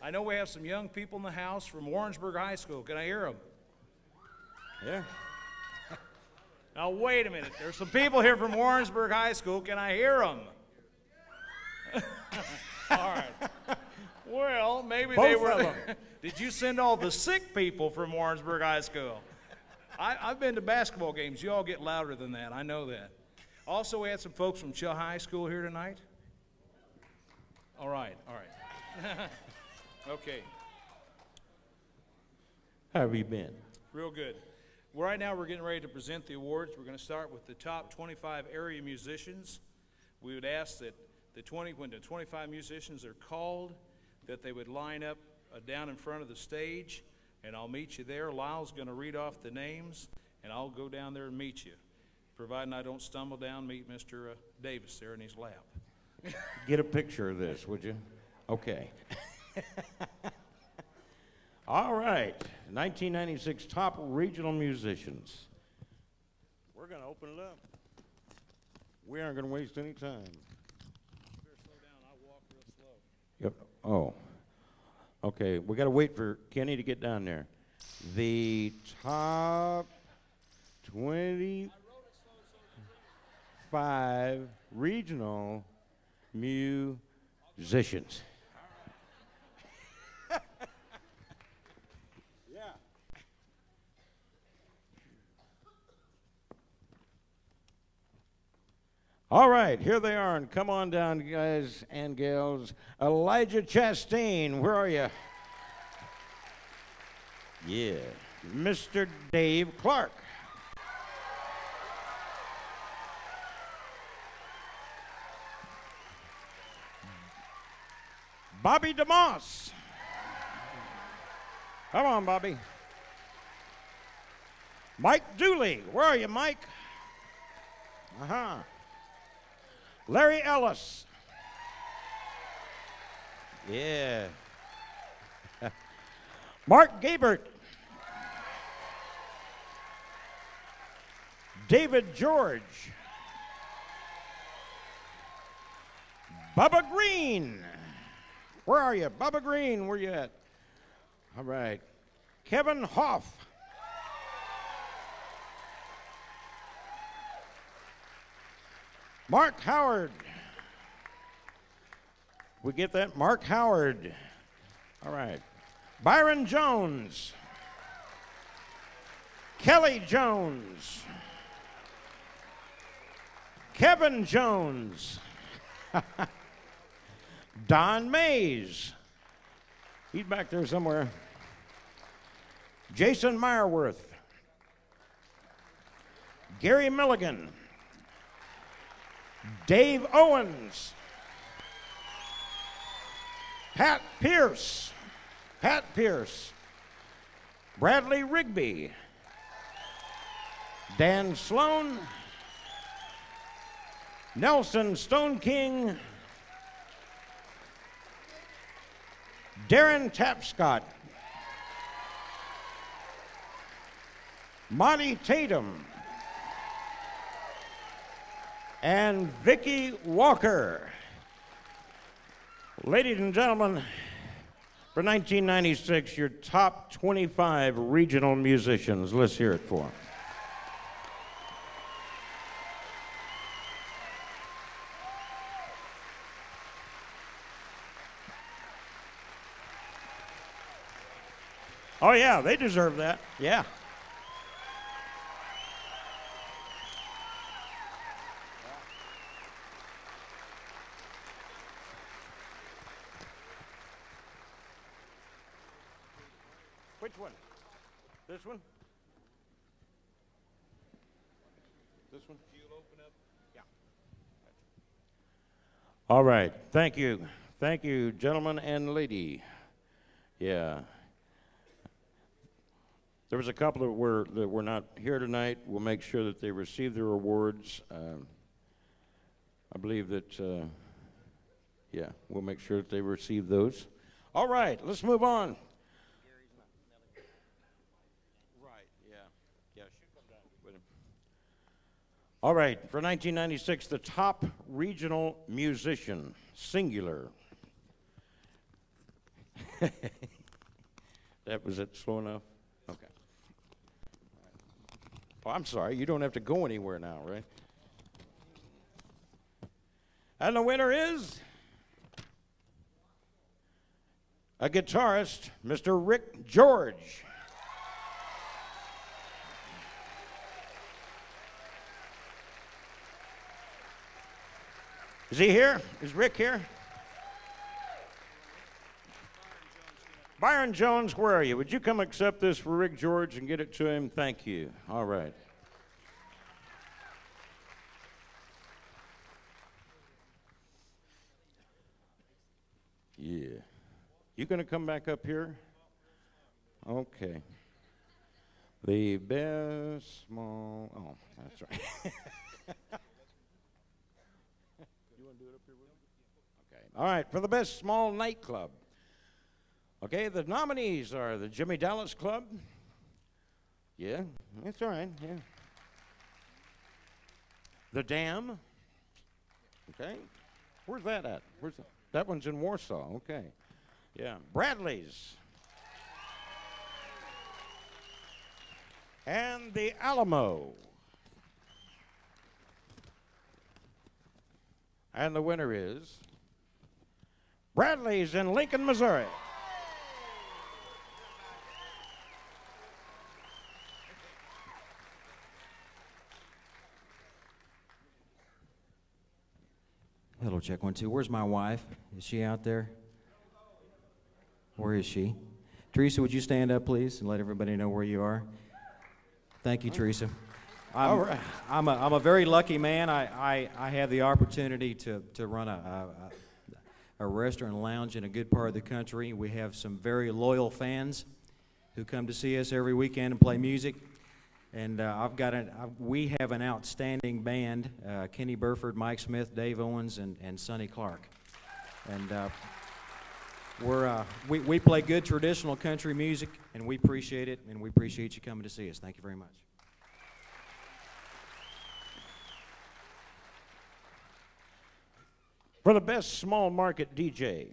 I know we have some young people in the house from Warrensburg High School. Can I hear them? Yeah. Now, wait a minute. There's some people here from Warrensburg High School. Can I hear them? All right. Well, maybe Both they were. of 'em. Did you send all the sick people from Warrensburg High School? I've been to basketball games. You all get louder than that. I know that. Also, we had some folks from Chill High School here tonight. All right, all right. Okay. How have you been? Real good. Right now, we're getting ready to present the awards. We're going to start with the top 25 area musicians. We would ask that when the 25 musicians are called, that they would line up down in front of the stage, and I'll meet you there. Lyle's going to read off the names, and I'll go down there and meet you, providing I don't stumble down, meet Mr. Davis there in his lap. Get a picture of this, would you? Okay. All right, 1996 top regional musicians. We're going to open it up. We aren't going to waste any time. Yep. Oh. Okay, we got to wait for Kenny to get down there. The top 25 regional musicians. Yeah. All right, here they are, and come on down, guys and gals. Elijah Chastain, where are you? Yeah. Mr. Dave Clark. Bobby DeMoss. Come on, Bobby. Mike Dooley. Where are you, Mike? Uh-huh. Larry Ellis. Yeah. Mark Gabert. David George. Bubba Green. Where are you? Bubba Green, where you at? All right. Kevin Hoff. Mark Howard. We get that? Mark Howard. All right. Byron Jones. Kelly Jones. Kevin Jones. Don Mays. He's back there somewhere. Jason Meyerworth. Gary Milligan. Dave Owens. Pat Pierce. Pat Pierce. Bradley Rigby. Dan Sloan. Nelson Stone King. Darren Tapscott. Monty Tatum. And Vicki Walker. Ladies and gentlemen, for 1996, your top 25 regional musicians. Let's hear it for them. Oh, yeah, they deserve that. Yeah. Which one? This one? This one? You'll open up? Yeah. All right. Thank you. Thank you, gentlemen and lady. Yeah. There was a couple that were not here tonight. We'll make sure that they receive their awards. I believe that, yeah, we'll make sure that they receive those. All right, let's move on. Right, yeah. Yeah, should come down with him. All right, for 1996, the top regional musician, singular. Was it slow enough? Okay. Oh, I'm sorry, you don't have to go anywhere now, right? And the winner is a guitarist, Mr. Rick George. Is he here? Is Rick here? Byron Jones, where are you? Would you come accept this for Rick George and get it to him? Thank you. All right. Yeah. You going to come back up here? Okay. The best small... Oh, that's right. You want to do it up here with me? Okay. All right. For the best small nightclub. Okay, the nominees are the Jimmie Dallas Club. Yeah, that's all right, yeah. The Dam. Okay. Where's that at? Where's that? That one's in Warsaw, okay. Yeah. Bradley's. And the Alamo. And the winner is Bradley's in Lincoln, Missouri. Hello, check 1, 2. Where's my wife? Is she out there? Where is she? Teresa, would you stand up, please, and let everybody know where you are? Thank you, Teresa. All right. I'm a very lucky man. I have the opportunity to run a restaurant and lounge in a good part of the country. We have some very loyal fans who come to see us every weekend and play music. And we have an outstanding band, Kenny Burford, Mike Smith, Dave Owens, and Sonny Clark. And we play good traditional country music, and we appreciate it, and we appreciate you coming to see us. Thank you very much. For the best small market DJ,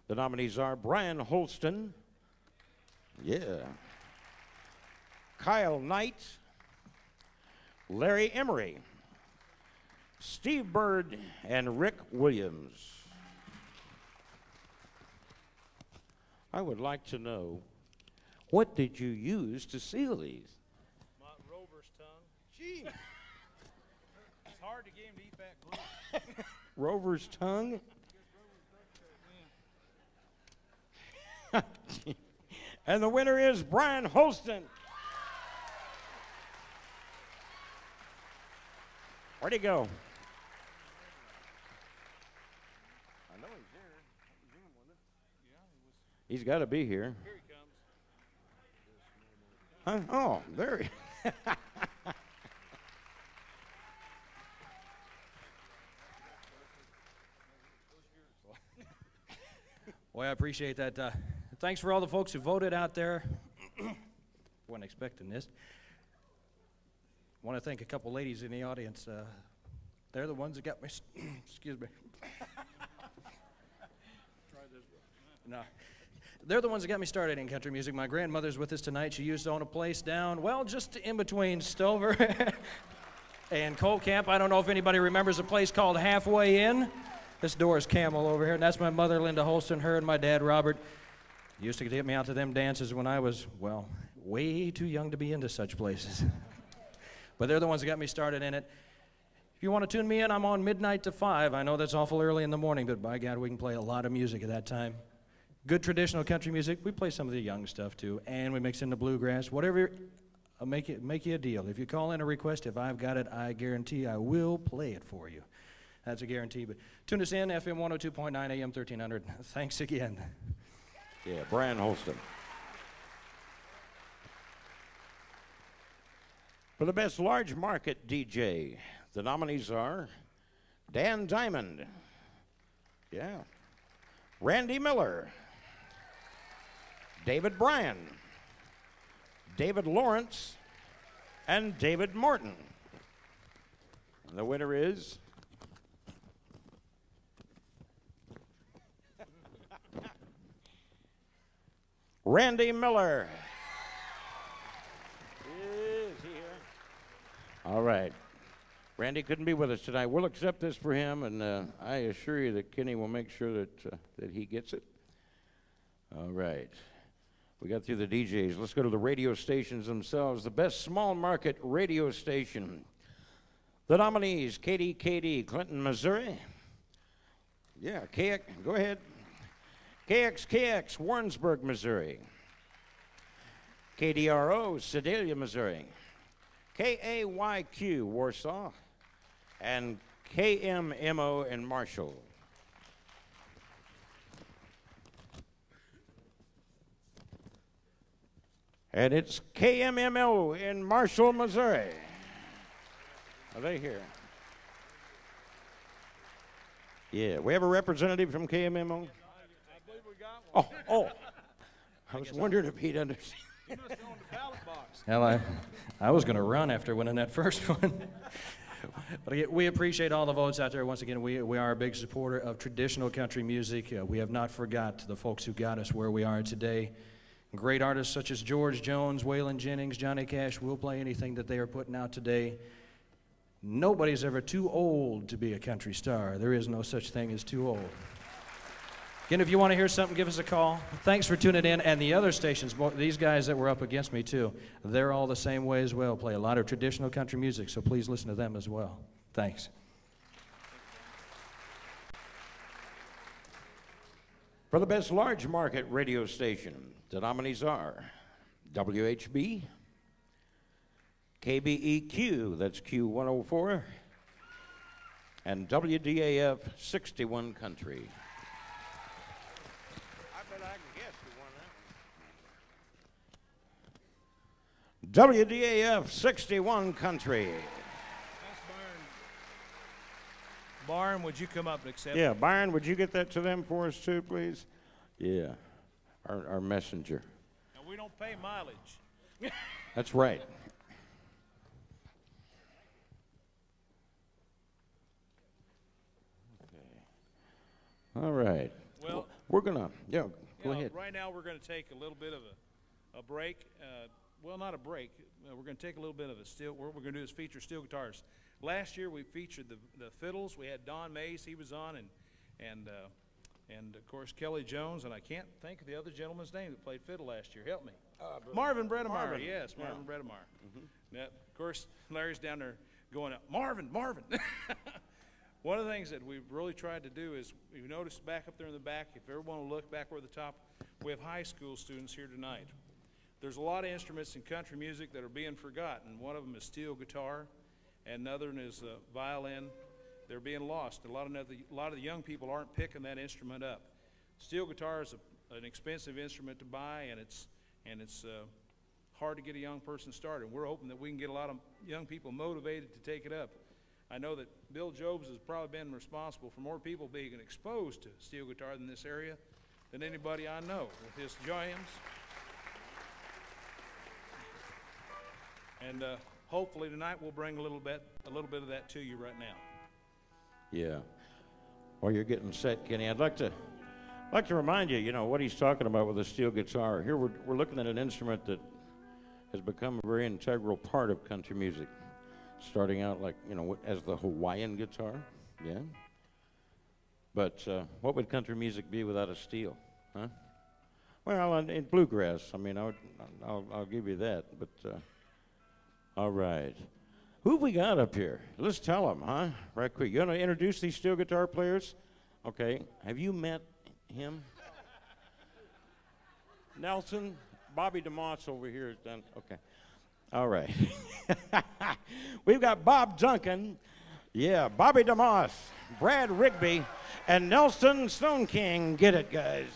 the nominees are Brian Holston, yeah, Kyle Knight, Larry Emery, Steve Bird, and Rick Williams. I would like to know, what did you use to seal these? My rover's tongue. Gee. It's hard to get him to eat that glue. Rover's tongue? And the winner is Brian Holston. Where'd he go? I know he's there. He's got to be here. Here he comes. Huh? Oh, there he Boy, I appreciate that. Thanks for all the folks who voted out there. Wasn't expecting this. Want to thank a couple ladies in the audience. They're the ones that got me. Excuse me. No. They're the ones that got me started in country music. My grandmother's with us tonight. She used to own a place down, well, just in between Stover and Colt Camp. I don't know if anybody remembers a place called Halfway Inn. This Doris Camel over here, and that's my mother, Linda Holston. Her and my dad, Robert, used to get me out to them dances when I was, well, way too young to be into such places. But they're the ones that got me started in it. If you want to tune me in, I'm on midnight to 5. I know that's awful early in the morning, but by God, we can play a lot of music at that time. Good traditional country music. We play some of the young stuff, too, and we mix in the bluegrass. Whatever, I'll make you a deal. If you call in a request, if I've got it, I guarantee I will play it for you. That's a guarantee. But tune us in, FM 102.9, AM 1300. Thanks again. Yeah, Brian Holston. For the best large market DJ, the nominees are Dan Diamond, yeah, Randy Miller, David Bryan, David Lawrence, and David Morton. And the winner is Randy Miller. Is he here? All right. Randy couldn't be with us tonight. We'll accept this for him, and I assure you that Kenny will make sure that he gets it. All right. We got through the DJs. Let's go to the radio stations themselves. The best small market radio station. The nominees, KDKD, Clinton, Missouri. Yeah, KX, go ahead. KXKX, Warrensburg, Missouri. KDRO, Sedalia, Missouri. KAYQ, Warsaw. And KMMO in Marshall. And it's KMMO in Marshall, Missouri. Are they here? Yeah, we have a representative from KMMO. I believe we got one. Oh, I was wondering if he'd understand. You must go on the ballot box. Hell, I was going to run after winning that first one. But again, we appreciate all the votes out there. Once again, we are a big supporter of traditional country music. We have not forgot the folks who got us where we are today. Great artists such as George Jones, Waylon Jennings, Johnny Cash will play anything that they are putting out today. Nobody's ever too old to be a country star. There is no such thing as too old. Again, if you want to hear something, give us a call. Thanks for tuning in. And the other stations, these guys that were up against me too, they're all the same way as well. Play a lot of traditional country music, so please listen to them as well. Thanks. For the best large market radio station, the nominees are WHB, KBEQ, that's Q104, and WDAF 61 Country. WDAF 61 Country. Byron, would you come up and accept? Yeah, Byron, would you get that to them for us too, please? Yeah, our messenger. And we don't pay mileage. That's right. Okay. All right. Well, we're gonna, go ahead. Right now we're going to take a little bit of a break. Well, not a break. We're going to take a little bit of a steel. What we're going to do is feature steel guitars. Last year we featured the fiddles. We had Don Mays. He was on, and of course Kelly Jones. And I can't think of the other gentleman's name that played fiddle last year. Help me. Marvin Bredemeyer. Marvin. Yes, Marvin Bredemeyer. Now, of course, Larry's down there going, Marvin. One of the things that we've really tried to do is, you notice back up there in the back, if everyone will look back where the top, we have high school students here tonight. There's a lot of instruments in country music that are being forgotten. One of them is steel guitar, and another one is violin. They're being lost. A lot of the young people aren't picking that instrument up. Steel guitar is an expensive instrument to buy, and it's hard to get a young person started. We're hoping that we can get a lot of young people motivated to take it up. I know that Bill Jobs has probably been responsible for more people being exposed to steel guitar in this area than anybody I know with his jams. And hopefully tonight we'll bring a little bit of that to you right now. Yeah. While you're getting set, Kenny, I'd like to remind you, what he's talking about with the steel guitar. Here we're looking at an instrument that has become a very integral part of country music, starting out like, as the Hawaiian guitar, yeah. But what would country music be without a steel, huh? Well, in bluegrass, I'll give you that, but all right. Who have we got up here? Let's tell them, huh? Right quick. You want to introduce these steel guitar players? Okay. Have you met him? Nelson, Bobby DeMoss over here is done. Okay. All right. We've got Bob Duncan, Bobby DeMoss, Brad Rigby, and Nelson Stone King. Get it, guys.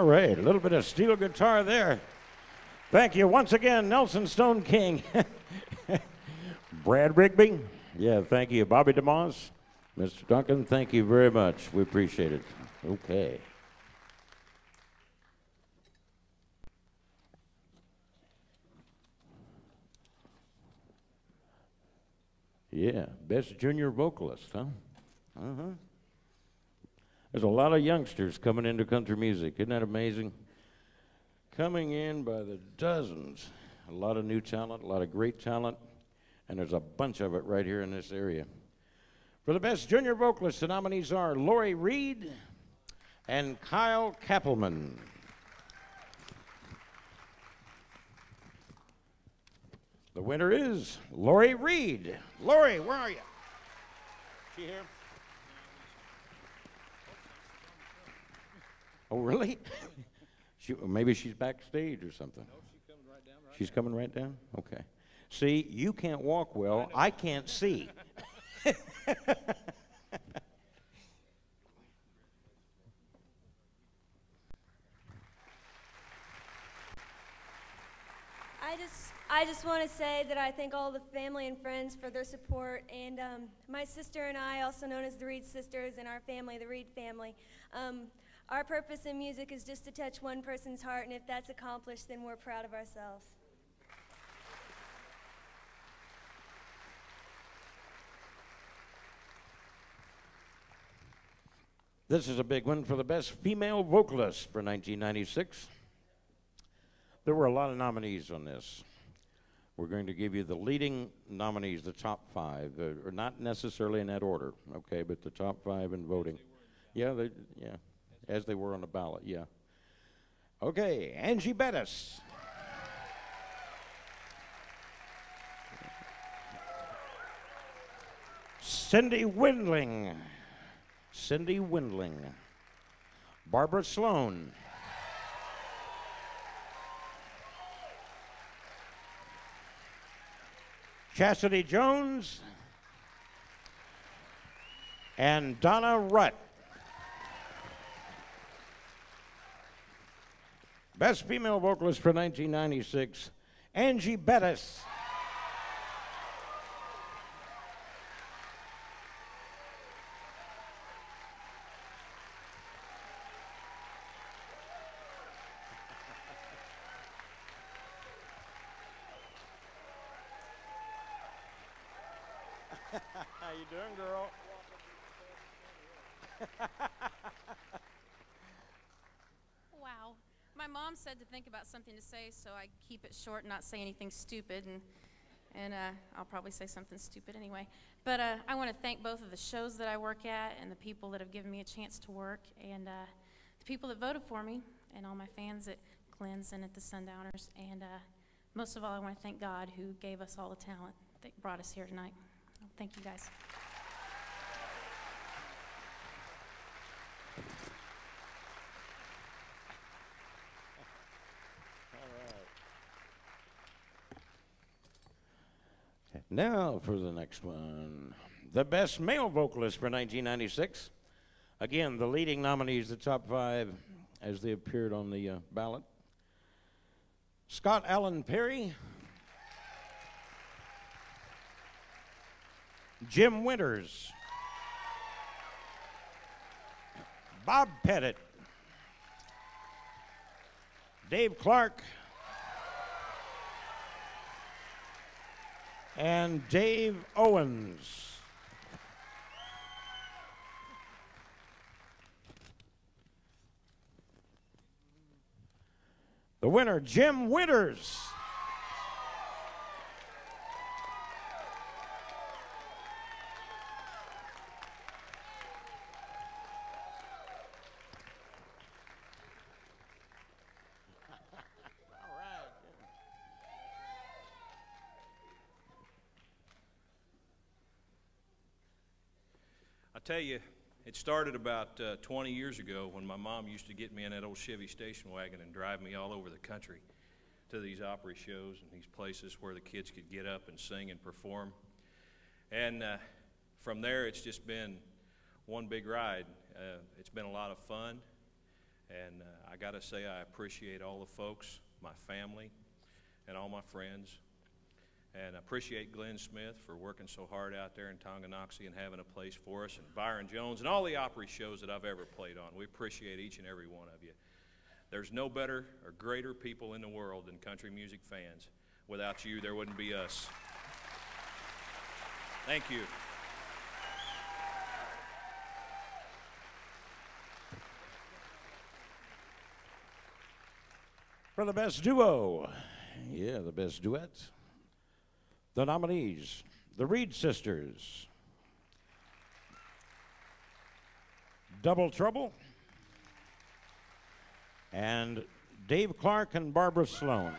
All right, a little bit of steel guitar there. Thank you once again, Nelson Stone King. Brad Rigby. Yeah, thank you. Bobby DeMoss. Mr. Duncan, thank you very much. We appreciate it. Okay. Yeah, best junior vocalist, huh? Uh-huh. There's a lot of youngsters coming into country music. Isn't that amazing? Coming in by the dozens. A lot of new talent, a lot of great talent, and there's a bunch of it right here in this area. For the best junior vocalist, the nominees are Lori Reed and Kyle Kappelman. The winner is Lori Reed. Lori, where are you? She here? Oh, really? Maybe she's backstage or something. No, she's coming right down. She's coming right down? Okay. See, you can't walk well. I can't see. I just want to say that I thank all the family and friends for their support, and my sister and I, also known as the Reed sisters, and our family, the Reed family. Our purpose in music is just to touch one person's heart, and if that's accomplished, then we're proud of ourselves. This is a big one for the best female vocalist for 1996. There were a lot of nominees on this. We're going to give you the leading nominees, the top 5, or not necessarily in that order, okay, but the top 5 in voting. Yeah, as they were on the ballot, yeah. Okay, Angie Bettis. Cindy Windling. Cindy Windling. Barbara Sloan. Chastity Jones. And Donna Rutt. Best female vocalist for 1996, Angie Bettis. How you doing, girl? Wow. My mom said to think about something to say, so I keep it short and not say anything stupid, and I'll probably say something stupid anyway. But I want to thank both of the shows that I work at and the people that have given me a chance to work, and the people that voted for me, and all my fans at Glenn's and at the Sundowners. And most of all, I want to thank God, who gave us all the talent that brought us here tonight. Thank you, guys. Now for the next one. The best male vocalist for 1996. Again, the leading nominees, the top 5 as they appeared on the ballot. Scott Allen Perry. Jim Winters. Bob Pettit. Dave Clark. And Dave Owens. The winner, Jim Winters. I tell you, it started about 20 years ago when my mom used to get me in that old Chevy station wagon and drive me all over the country to these Opry shows and these places where the kids could get up and sing and perform. And from there, it's just been one big ride. It's been a lot of fun, And I got to say, I appreciate all the folks, my family, and all my friends. And I appreciate Glenn Smith for working so hard out there in Tonganoxie and having a place for us, and Byron Jones and all the Opry shows that I've ever played on. We appreciate each and every one of you. There's no better or greater people in the world than country music fans. Without you, there wouldn't be us. Thank you. For the best duo, yeah, the best duet, the nominees, the Reed Sisters, Double Trouble, and Dave Clark and Barbara Sloan.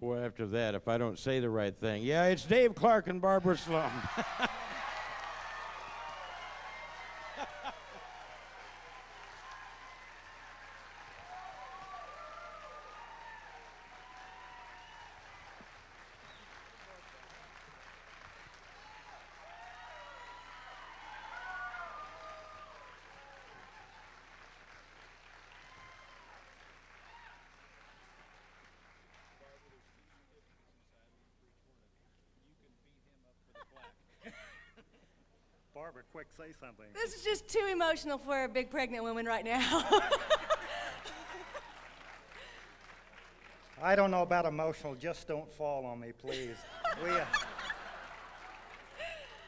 Boy, after that, if I don't say the right thing. Yeah, it's Dave Clark and Barbara Sloan. Barbara, quick, say something. This is just too emotional for a big pregnant woman right now. I don't know about emotional, just don't fall on me, please.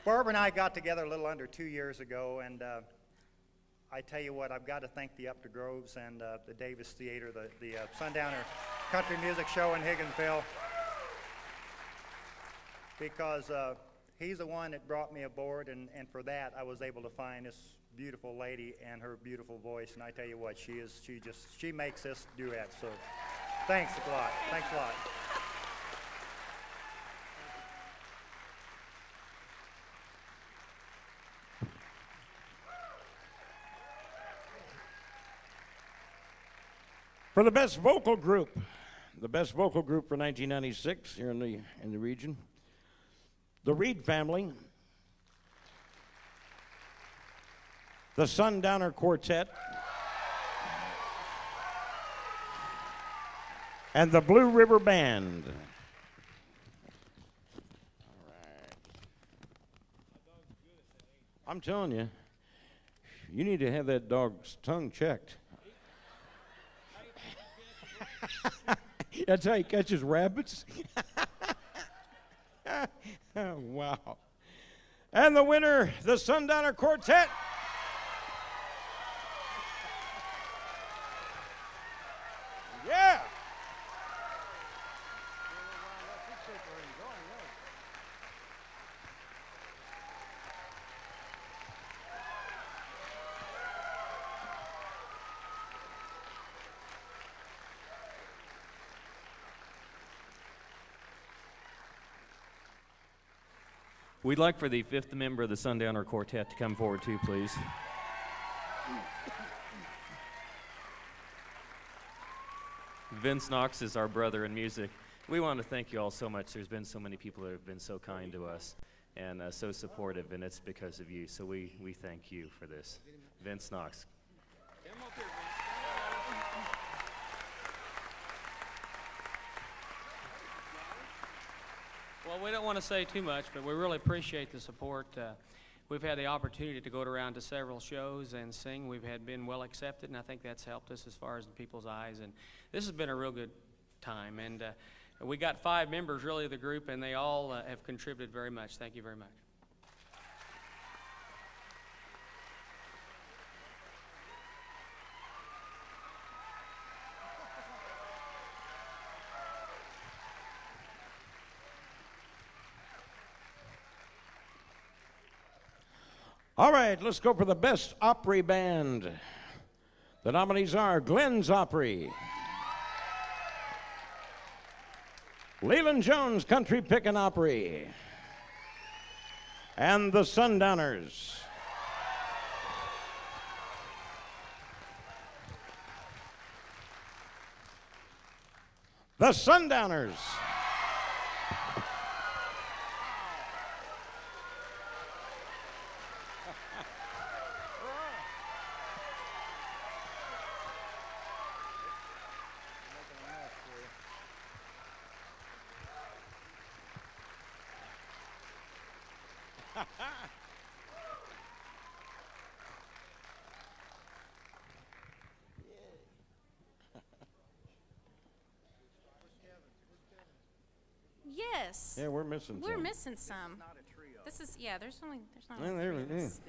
Barbara and I got together a little under 2 years ago, and I tell you what, I've got to thank the Upton Groves and the Davis Theater, the Sundowner Country Music Show in Higginsville, because he's the one that brought me aboard, and for that I was able to find this beautiful lady and her beautiful voice, and I tell you what, she makes this duet, so thanks a lot. Thanks a lot. For the best vocal group for 1996 here in the region, the Reed family, the Sundowner Quartet, and the Blue River Band. All right. I'm telling you, you need to have that dog's tongue checked. That's how he catches rabbits. Oh, wow. And the winner, the Sundowner Quartet. Yeah. We'd like for the fifth member of the Sundowner Quartet to come forward too, please. Vince Knox is our brother in music. We want to thank you all so much. There's been so many people that have been so kind to us and so supportive, and it's because of you. So we thank you for this. Vince Knox. Well, we don't want to say too much, but we really appreciate the support. We've had the opportunity to go around to several shows and sing. We've been well accepted, and I think that's helped us as far as in people's eyes. And this has been a real good time. And we got 5 members, really, of the group, and they all have contributed very much. Thank you very much. All right, let's go for the best Opry band. The nominees are Glenn's Opry, Leland Jones Country Pickin' Opry, and the Sundowners. The Sundowners. Yes. Yeah, we're missing We're some. missing some. This is, yeah, there's not Yeah, only there three we of go. us.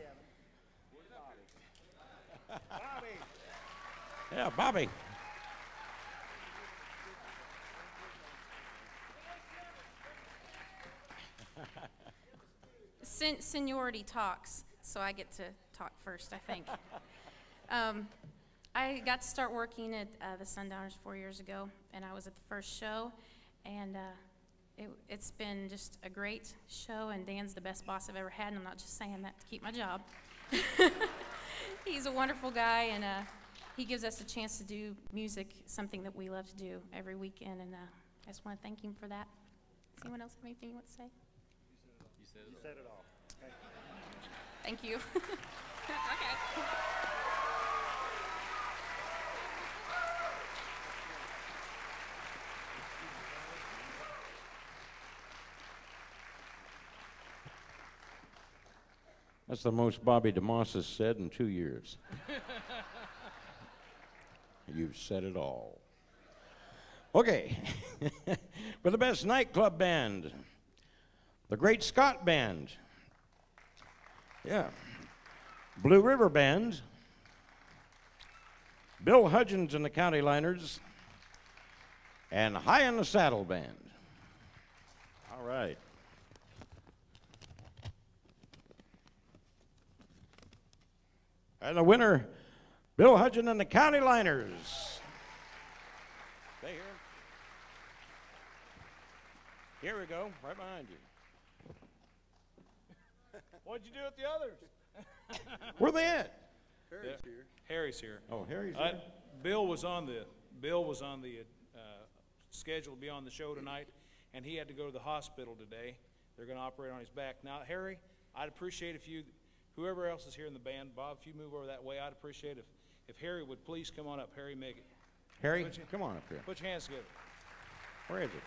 Yeah, Bobby. Seniority talks, so I get to talk first, I think. I got to start working at the Sundowners 4 years ago, and I was at the first show, and it's been just a great show, and Dan's the best boss I've ever had, and I'm not just saying that to keep my job. He's a wonderful guy, and he gives us a chance to do music, something that we love to do every weekend, and I just want to thank him for that. Does anyone else have anything you want to say? You said it all. Okay. Thank you. Okay. That's the most Bobby DeMoss has said in 2 years. You've said it all. Okay. For the best nightclub band, the Great Scott Band. Yeah. Blue River Band. Bill Hudgens and the County Liners. And High in the Saddle Band. All right. And the winner, Bill Hudgens and the County Liners. Stay here. Here we go, right behind you. What'd you do with the others? Where they at? Harry's here. Harry's here. Oh, Harry's here. Bill was on the schedule to be on the show tonight, and he had to go to the hospital today. They're going to operate on his back. Now, Harry, I'd appreciate if you, whoever else is here in the band, Bob, if you move over that way, I'd appreciate if Harry would please come on up. Harry Miggett. Harry, come on up here. Put your hands together. Where is he?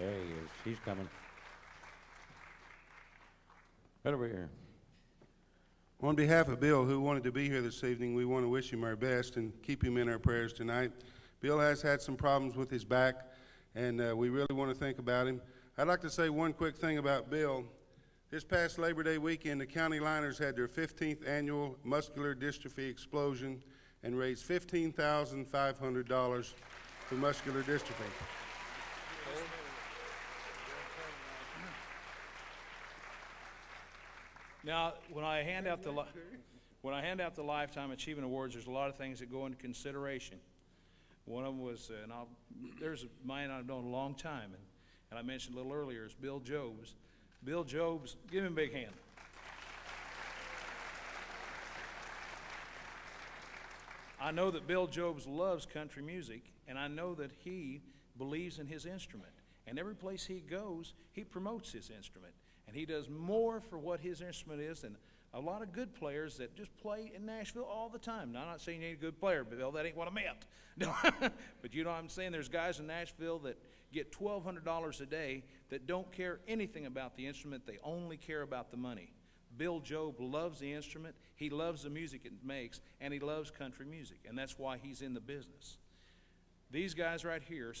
There he is. He's coming. Right over here. On behalf of Bill, who wanted to be here this evening, we want to wish him our best and keep him in our prayers tonight. Bill has had some problems with his back, and we really want to think about him. I'd like to say one quick thing about Bill. This past Labor Day weekend, the County Liners had their 15th annual muscular dystrophy explosion and raised $15,500 for muscular dystrophy. Now, when I hand out the Lifetime Achievement Awards, there's a lot of things that go into consideration. One of them was, there's a man I've known a long time, and I mentioned a little earlier, is Bill Jobs. Bill Jobs, give him a big hand. I know that Bill Jobs loves country music, and I know that he believes in his instrument. And every place he goes, he promotes his instrument. And he does more for what his instrument is than a lot of good players that just play in Nashville all the time. Now, I'm not saying you ain't a good player, Bill, that ain't what I meant. But you know what I'm saying? There's guys in Nashville that get $1,200 a day that don't care anything about the instrument. They only care about the money. Bill Job loves the instrument, he loves the music it makes, and he loves country music, and that's why he's in the business. These guys right here,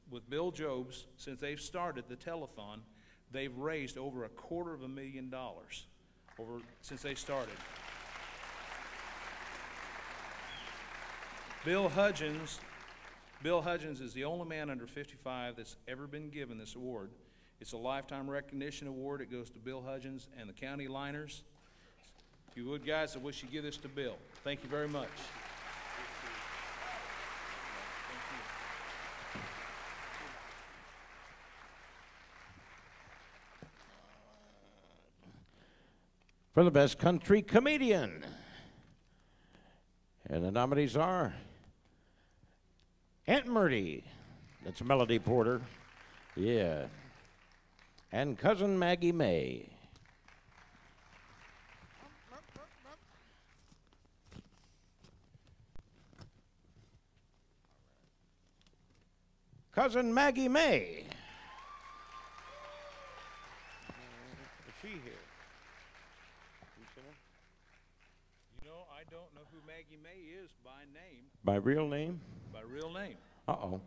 with Bill Jobs, since they've started the telethon, they've raised over $250,000 since they started. Bill Hudgens is the only man under 55 that's ever been given this award. It's a lifetime recognition award. It goes to Bill Hudgens and the County Liners. If you would, guys, I wish you give this to Bill. Thank you very much. For the best country comedian. And the nominees are Aunt Murdy, that's Melody Porter, yeah, and Cousin Maggie May. Cousin Maggie May. You know, I don't know who Maggie May is by name. By real name? By real name. Uh-oh.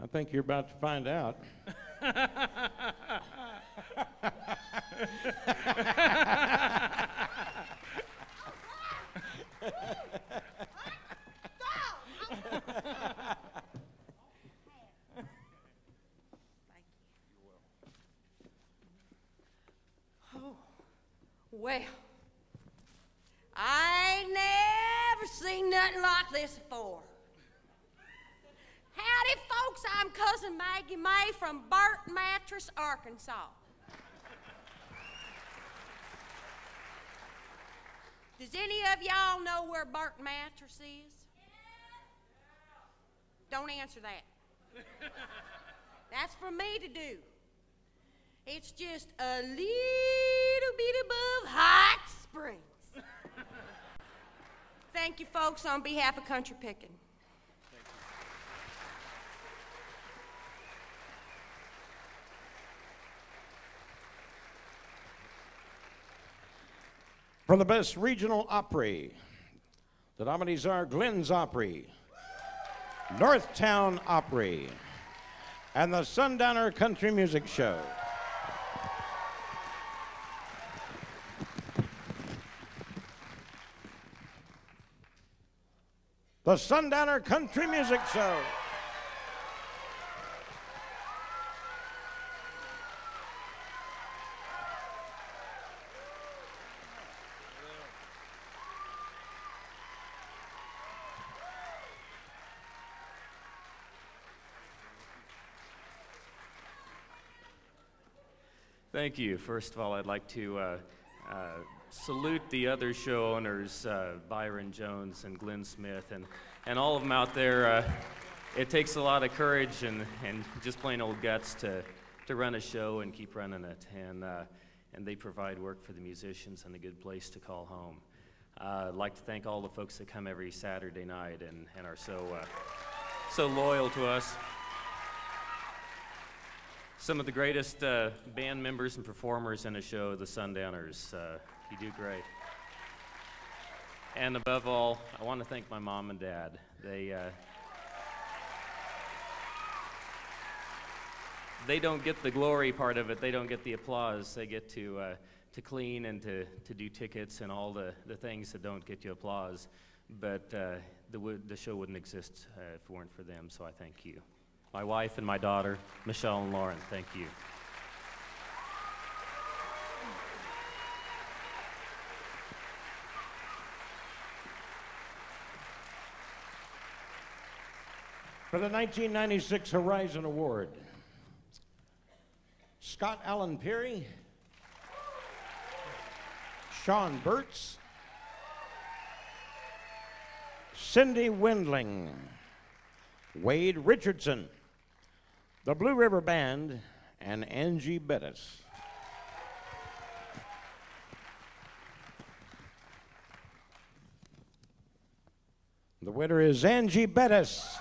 I think you're about to find out. Oh, well, I ain't never seen nothing like this before. Howdy, folks. I'm Cousin Maggie May from Burton Mattress, Arkansas. Does any of y'all know where Burton Mattress is? Don't answer that. That's for me to do. It's just a little bit above Hot Springs. Thank you, folks, on behalf of Country Pickin'. From the best regional Opry, the nominees are Glenn's Opry, Northtown Opry, and the Sundowner Country Music Show. The Sundowner Country Music Show. Thank you. First of all, I'd like to salute the other show owners, Byron Jones and Glenn Smith, and all of them out there. It takes a lot of courage and just plain old guts to run a show and keep running it, and they provide work for the musicians and a good place to call home. I'd like to thank all the folks that come every Saturday night and are so loyal to us. Some of the greatest band members and performers in a show, the Sundowners. You do great. And above all, I want to thank my mom and dad. They don't get the glory part of it. They don't get the applause. They get to clean and to do tickets and all the things that don't get you applause. But the show wouldn't exist if it weren't for them, so I thank you. My wife and my daughter, Michelle and Lauren, thank you. For the 1996 Horizon Award, Scott Allen Peary, Sean Burtz, Cindy Windling, Wade Richardson, the Blue River Band, and Angie Bettis. The winner is Angie Bettis.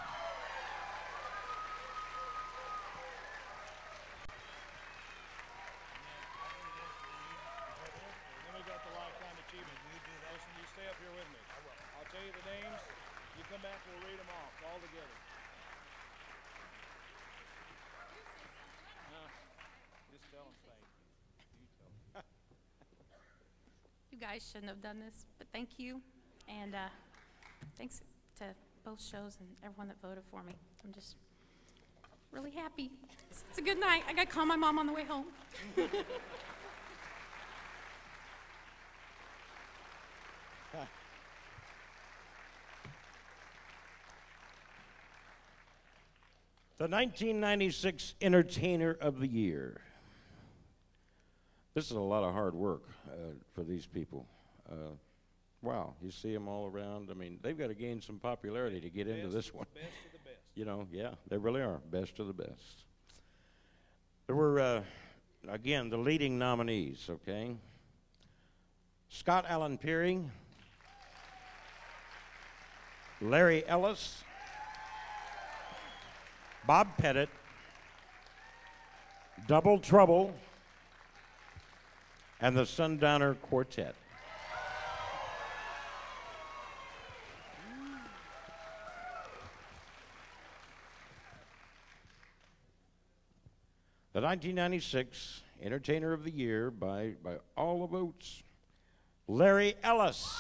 You guys shouldn't have done this, but thank you, and thanks to both shows and everyone that voted for me. I'm just really happy. It's a good night. I got to call my mom on the way home. The 1996 Entertainer of the Year. This is a lot of hard work for these people. Wow, you see them all around. I mean, they've got to gain some popularity to get into this one. Best of the best. You know, yeah, they really are. Best of the best. There were, again, the leading nominees, okay? Scott Allen Peary, Larry Ellis, Bob Pettit, Double Trouble, and the Sundowner Quartet. the 1996 Entertainer of the Year by all the votes, Larry Ellis.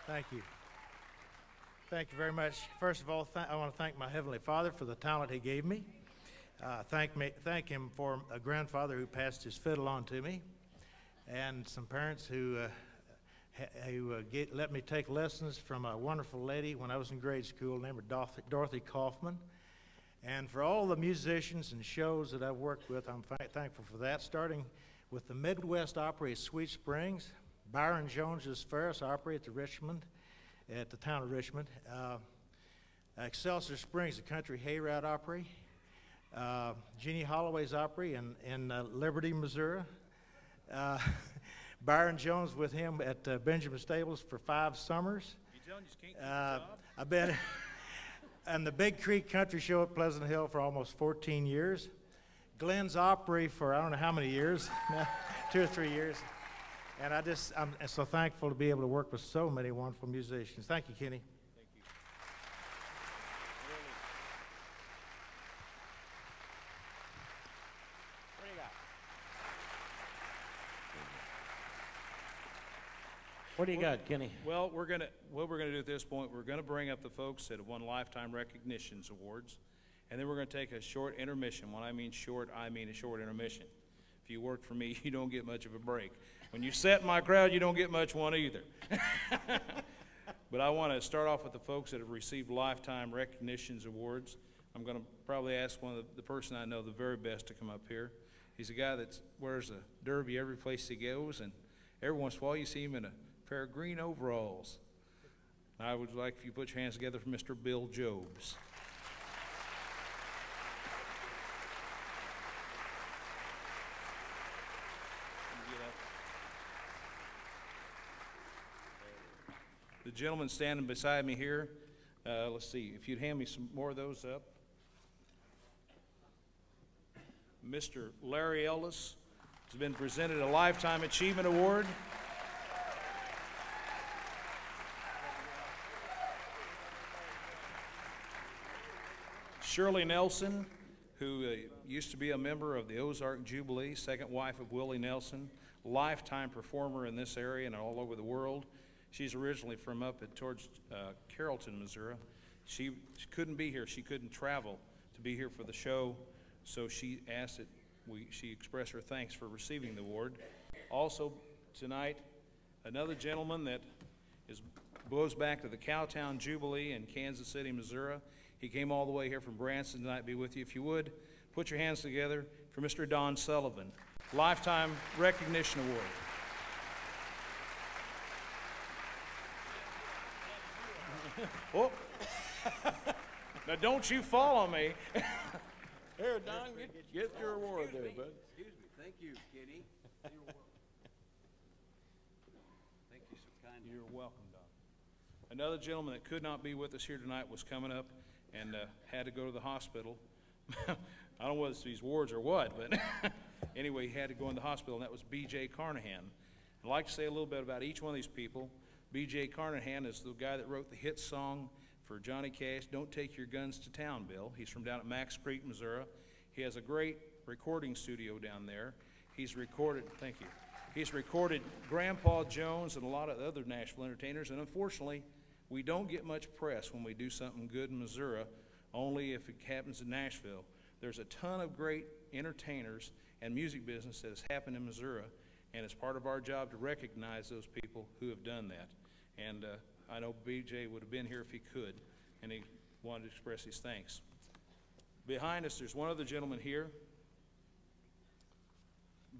Thank you. Thank you very much. First of all, I want to thank my Heavenly Father for the talent He gave me. Thank Him for a grandfather who passed his fiddle on to me, and some parents who let me take lessons from a wonderful lady when I was in grade school named Dorothy Kaufman. And for all the musicians and shows that I've worked with, I'm thankful for that, starting with the Midwest Opry at Sweet Springs, Byron Jones's Ferris Opry at the town of Richmond, Excelsior Springs, the Country Hayride Opry, Jeannie Holloway's Opry in Liberty, Missouri, Byron Jones with him at Benjamin Stables for 5 summers. I've been and the Big Creek Country Show at Pleasant Hill for almost 14 years. Glenn's Opry for I don't know how many years, 2 or 3 years. And I'm so thankful to be able to work with so many wonderful musicians. Thank you, Kenny. Thank you. What do you got? What do you got, Kenny? Well, what we're gonna do at this point, we're gonna bring up the folks that have won Lifetime Recognitions Awards, and then we're gonna take a short intermission. When I mean short, I mean a short intermission. If you work for me, you don't get much of a break. When you sit in my crowd, you don't get much one either. But I want to start off with the folks that have received Lifetime Recognitions Awards. I'm going to probably ask one of the person I know the very best to come up here. He's a guy that wears a derby every place he goes, and every once in a while you see him in a pair of green overalls. I would like if you put your hands together for Mr. Bill Jobs. The gentleman standing beside me here, let's see, if you'd hand me some more of those up. Mr. Larry Ellis has been presented a Lifetime Achievement Award. Shirley Nelson, who used to be a member of the Ozark Jubilee, second wife of Willie Nelson, lifetime performer in this area and all over the world. She's originally from up towards Carrollton, Missouri. She couldn't be here. She couldn't travel to be here for the show, so she asked that she express her thanks for receiving the award. Also tonight, another gentleman that goes back to the Cowtown Jubilee in Kansas City, Missouri. He came all the way here from Branson tonight to be with you. If you would, put your hands together for Mr. Don Sullivan, Lifetime Recognition Award. Oh. Now don't you fall on me. Here, Don, get your award there, bud. Excuse me. Thank you, Kenny. Thank you so kindly. You're welcome, Don. Another gentleman that could not be with us here tonight was coming up and had to go to the hospital. I don't know whether it's these awards or what, but anyway, he had to go in the hospital, and that was B.J. Carnahan. I'd like to say a little bit about each one of these people. B.J. Carnahan is the guy that wrote the hit song for Johnny Cash, Don't Take Your Guns to Town, Bill. He's from down at Max Creek, Missouri. He has a great recording studio down there. He's recorded, thank you, he's recorded Grandpa Jones and a lot of other Nashville entertainers, and unfortunately, we don't get much press when we do something good in Missouri, only if it happens in Nashville. There's a ton of great entertainers and music business that has happened in Missouri, and it's part of our job to recognize those people who have done that. And I know BJ would have been here if he could, and he wanted to express his thanks. Behind us, there's one other gentleman here,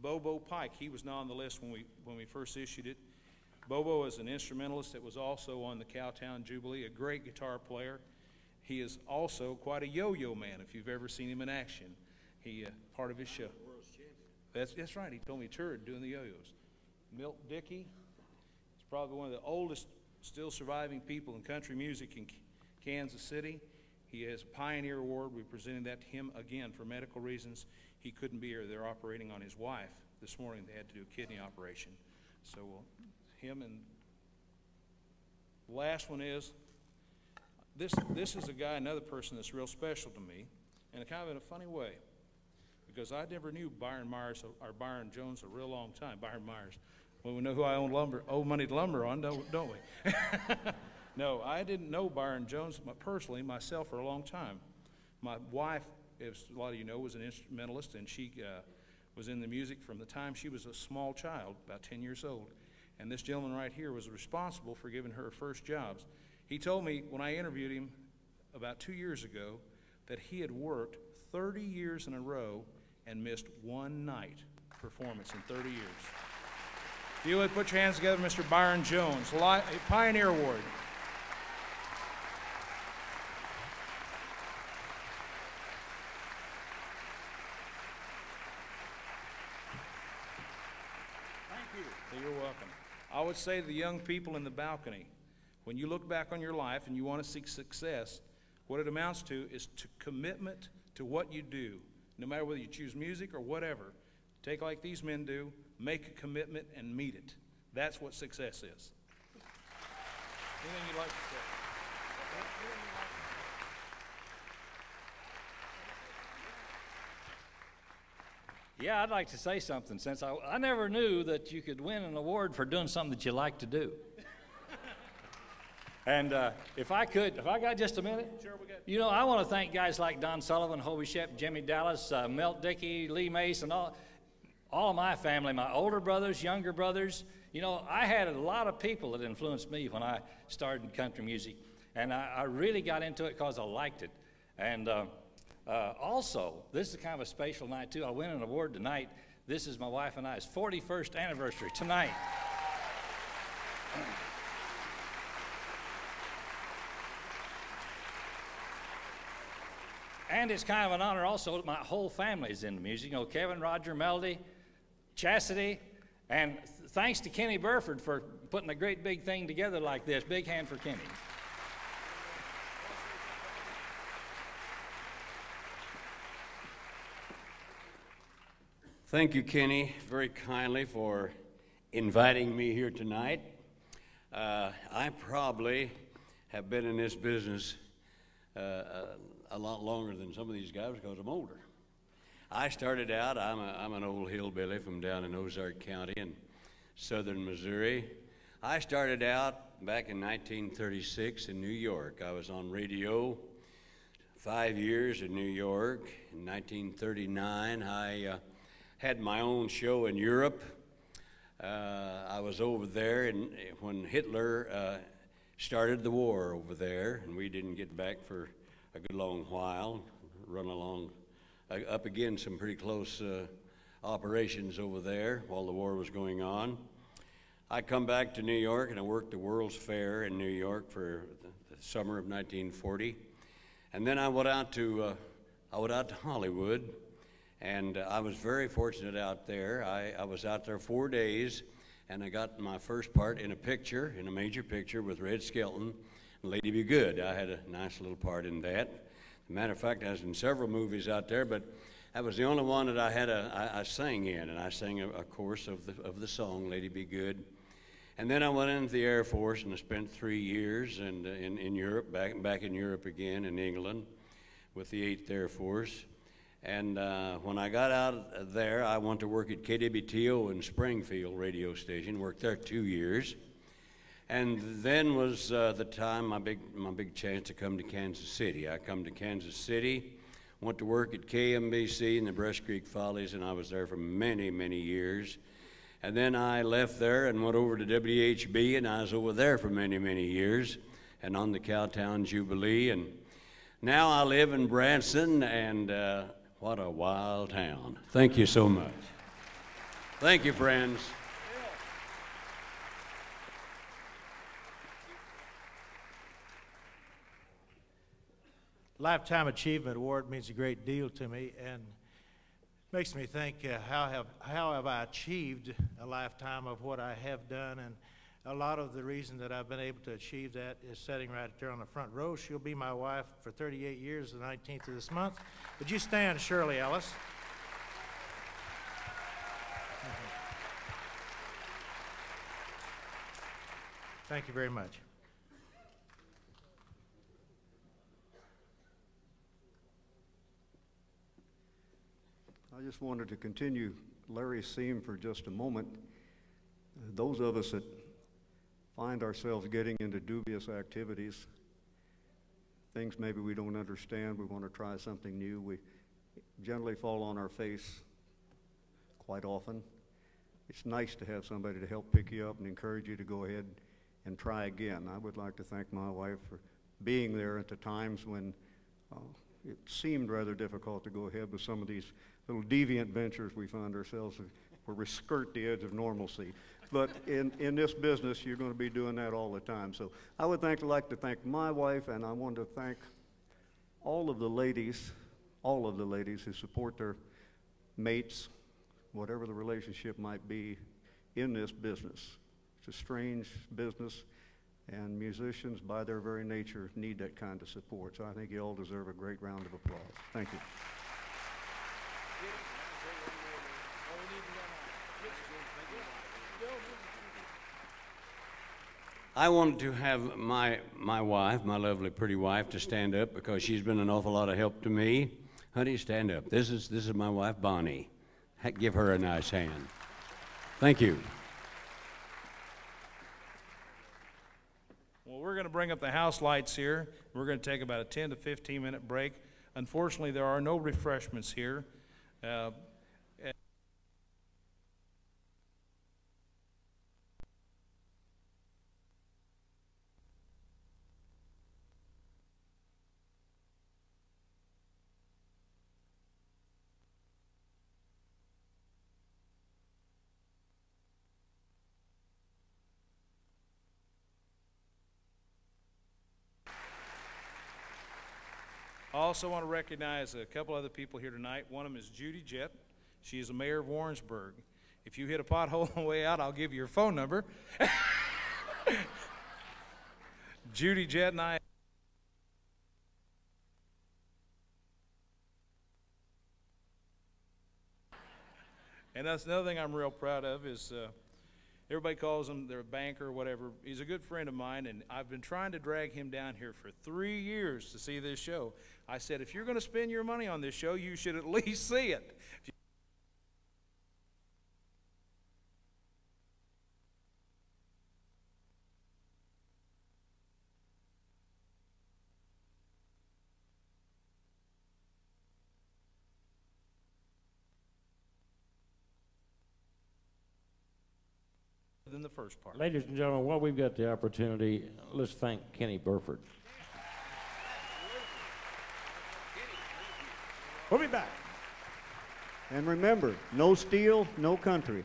Bobo Pike. He was not on the list when we first issued it. Bobo is an instrumentalist that was also on the Cowtown Jubilee, a great guitar player. He is also quite a yo-yo man, if you've ever seen him in action. He part of his show. That's right. He told me he toured doing the yo-yos. Milt Dickey is probably one of the oldest still surviving people in country music in Kansas City. He has a Pioneer Award. We presented that to him again for medical reasons. He couldn't be here. They're operating on his wife. This morning they had to do a kidney operation. So him, and the last one is, this is a guy, another person that's real special to me, and kind of in a funny way, because I never knew Byron Myers or Byron Jones a real long time. Byron Myers. Well, we know who I owe moneyed lumber on, don't we? No, I didn't know Byron Jones personally myself for a long time. My wife, as a lot of you know, was an instrumentalist, and she was in the music from the time she was a small child, about 10 years old. And this gentleman right here was responsible for giving her first jobs. He told me when I interviewed him about 2 years ago that he had worked 30 years in a row and missed one night performance in 30 years. If you would put your hands together, Mr. Byron Jones, a Pioneer Award. You're welcome. I would say to the young people in the balcony, when you look back on your life and you want to seek success, what it amounts to is to commitment to what you do, no matter whether you choose music or whatever. Take like these men do, make a commitment and meet it. That's what success is. Anything you'd like to say? Yeah, I'd like to say something, since I never knew that you could win an award for doing something that you like to do. And if I got just a minute, sure, we got. You know, I want to thank guys like Don Sullivan, Hobie Shep, Jimmie Dallas, Milt Dickey, Lee Mace, and all of my family, my older brothers, younger brothers. You know, I had a lot of people that influenced me when I started in country music, and I really got into it because I liked it. And also, this is kind of a special night, too. I win an award tonight. This is my wife and I's 41st anniversary tonight. And it's kind of an honor also that my whole family is into music. You know, Kevin, Roger, Melody, Chastity, and thanks to Kenny Burford for putting a great big thing together like this. Big hand for Kenny. Thank you, Kenny, very kindly for inviting me here tonight. I probably have been in this business a lot longer than some of these guys because I'm older. I started out, I'm an old hillbilly from down in Ozark County in southern Missouri. I started out back in 1936 in New York. I was on radio 5 years in New York. In 1939, I had my own show in Europe. I was over there when Hitler started the war over there, and we didn't get back for a good long while, run along up against some pretty close operations over there while the war was going on. I come back to New York and I worked the World's Fair in New York for the summer of 1940. And then I went out to Hollywood, and I was very fortunate out there. I was out there 4 days, and I got my first part in a major picture with Red Skelton and Lady Be Good. I had a nice little part in that. As a matter of fact, I was in several movies out there, but that was the only one that I sang in, and I sang a chorus of the song, Lady Be Good. And then I went into the Air Force, and I spent 3 years in Europe, back in Europe again, in England, with the 8th Air Force. And when I got out there, I went to work at KWTO in Springfield radio station, worked there 2 years. And then was the time, my big chance to come to Kansas City. I come to Kansas City, went to work at KMBC in the Brush Creek Follies, and I was there for many, many years. And then I left there and went over to WHB, and I was over there for many, many years, and on the Cowtown Jubilee. And now I live in Branson, and what a wild town. Thank you so much. Thank you, friends. Lifetime Achievement Award means a great deal to me, and makes me think how have I achieved a lifetime of what I have done. And a lot of the reason that I've been able to achieve that is sitting right there on the front row. She'll be my wife for 38 years, the 19th of this month. Would you stand, Shirley Ellis? Thank you very much. I just wanted to continue Larry's theme for just a moment. Those of us that find ourselves getting into dubious activities, things maybe we don't understand, we want to try something new, we generally fall on our face quite often. It's nice to have somebody to help pick you up and encourage you to go ahead and try again. I would like to thank my wife for being there at the times when it seemed rather difficult to go ahead with some of these little deviant ventures we find ourselves where we skirt the edge of normalcy. But in this business, you're going to be doing that all the time. So I would like to thank my wife, and I want to thank all of the ladies who support their mates, whatever the relationship might be, in this business. It's a strange business, and musicians, by their very nature, need that kind of support. So I think you all deserve a great round of applause. Thank you. I wanted to have my wife, my lovely pretty wife, to stand up because she's been an awful lot of help to me. Honey, stand up. This is my wife, Bonnie. Give her a nice hand. Thank you. Well, we're going to bring up the house lights here. We're going to take about a 10 to 15 minute break. Unfortunately, there are no refreshments here. I also want to recognize a couple other people here tonight. One of them is Judy Jett. She is the mayor of Warrensburg. If you hit a pothole on the way out, I'll give you her phone number. Judy Jett and I. And that's another thing I'm real proud of is everybody calls him their banker or whatever. He's a good friend of mine, and I've been trying to drag him down here for 3 years to see this show. I said, if you're going to spend your money on this show, you should at least see it. Than the first part. Ladies and gentlemen, while we've got the opportunity, let's thank Kenny Burford. We'll be back. And remember, no steel, no country.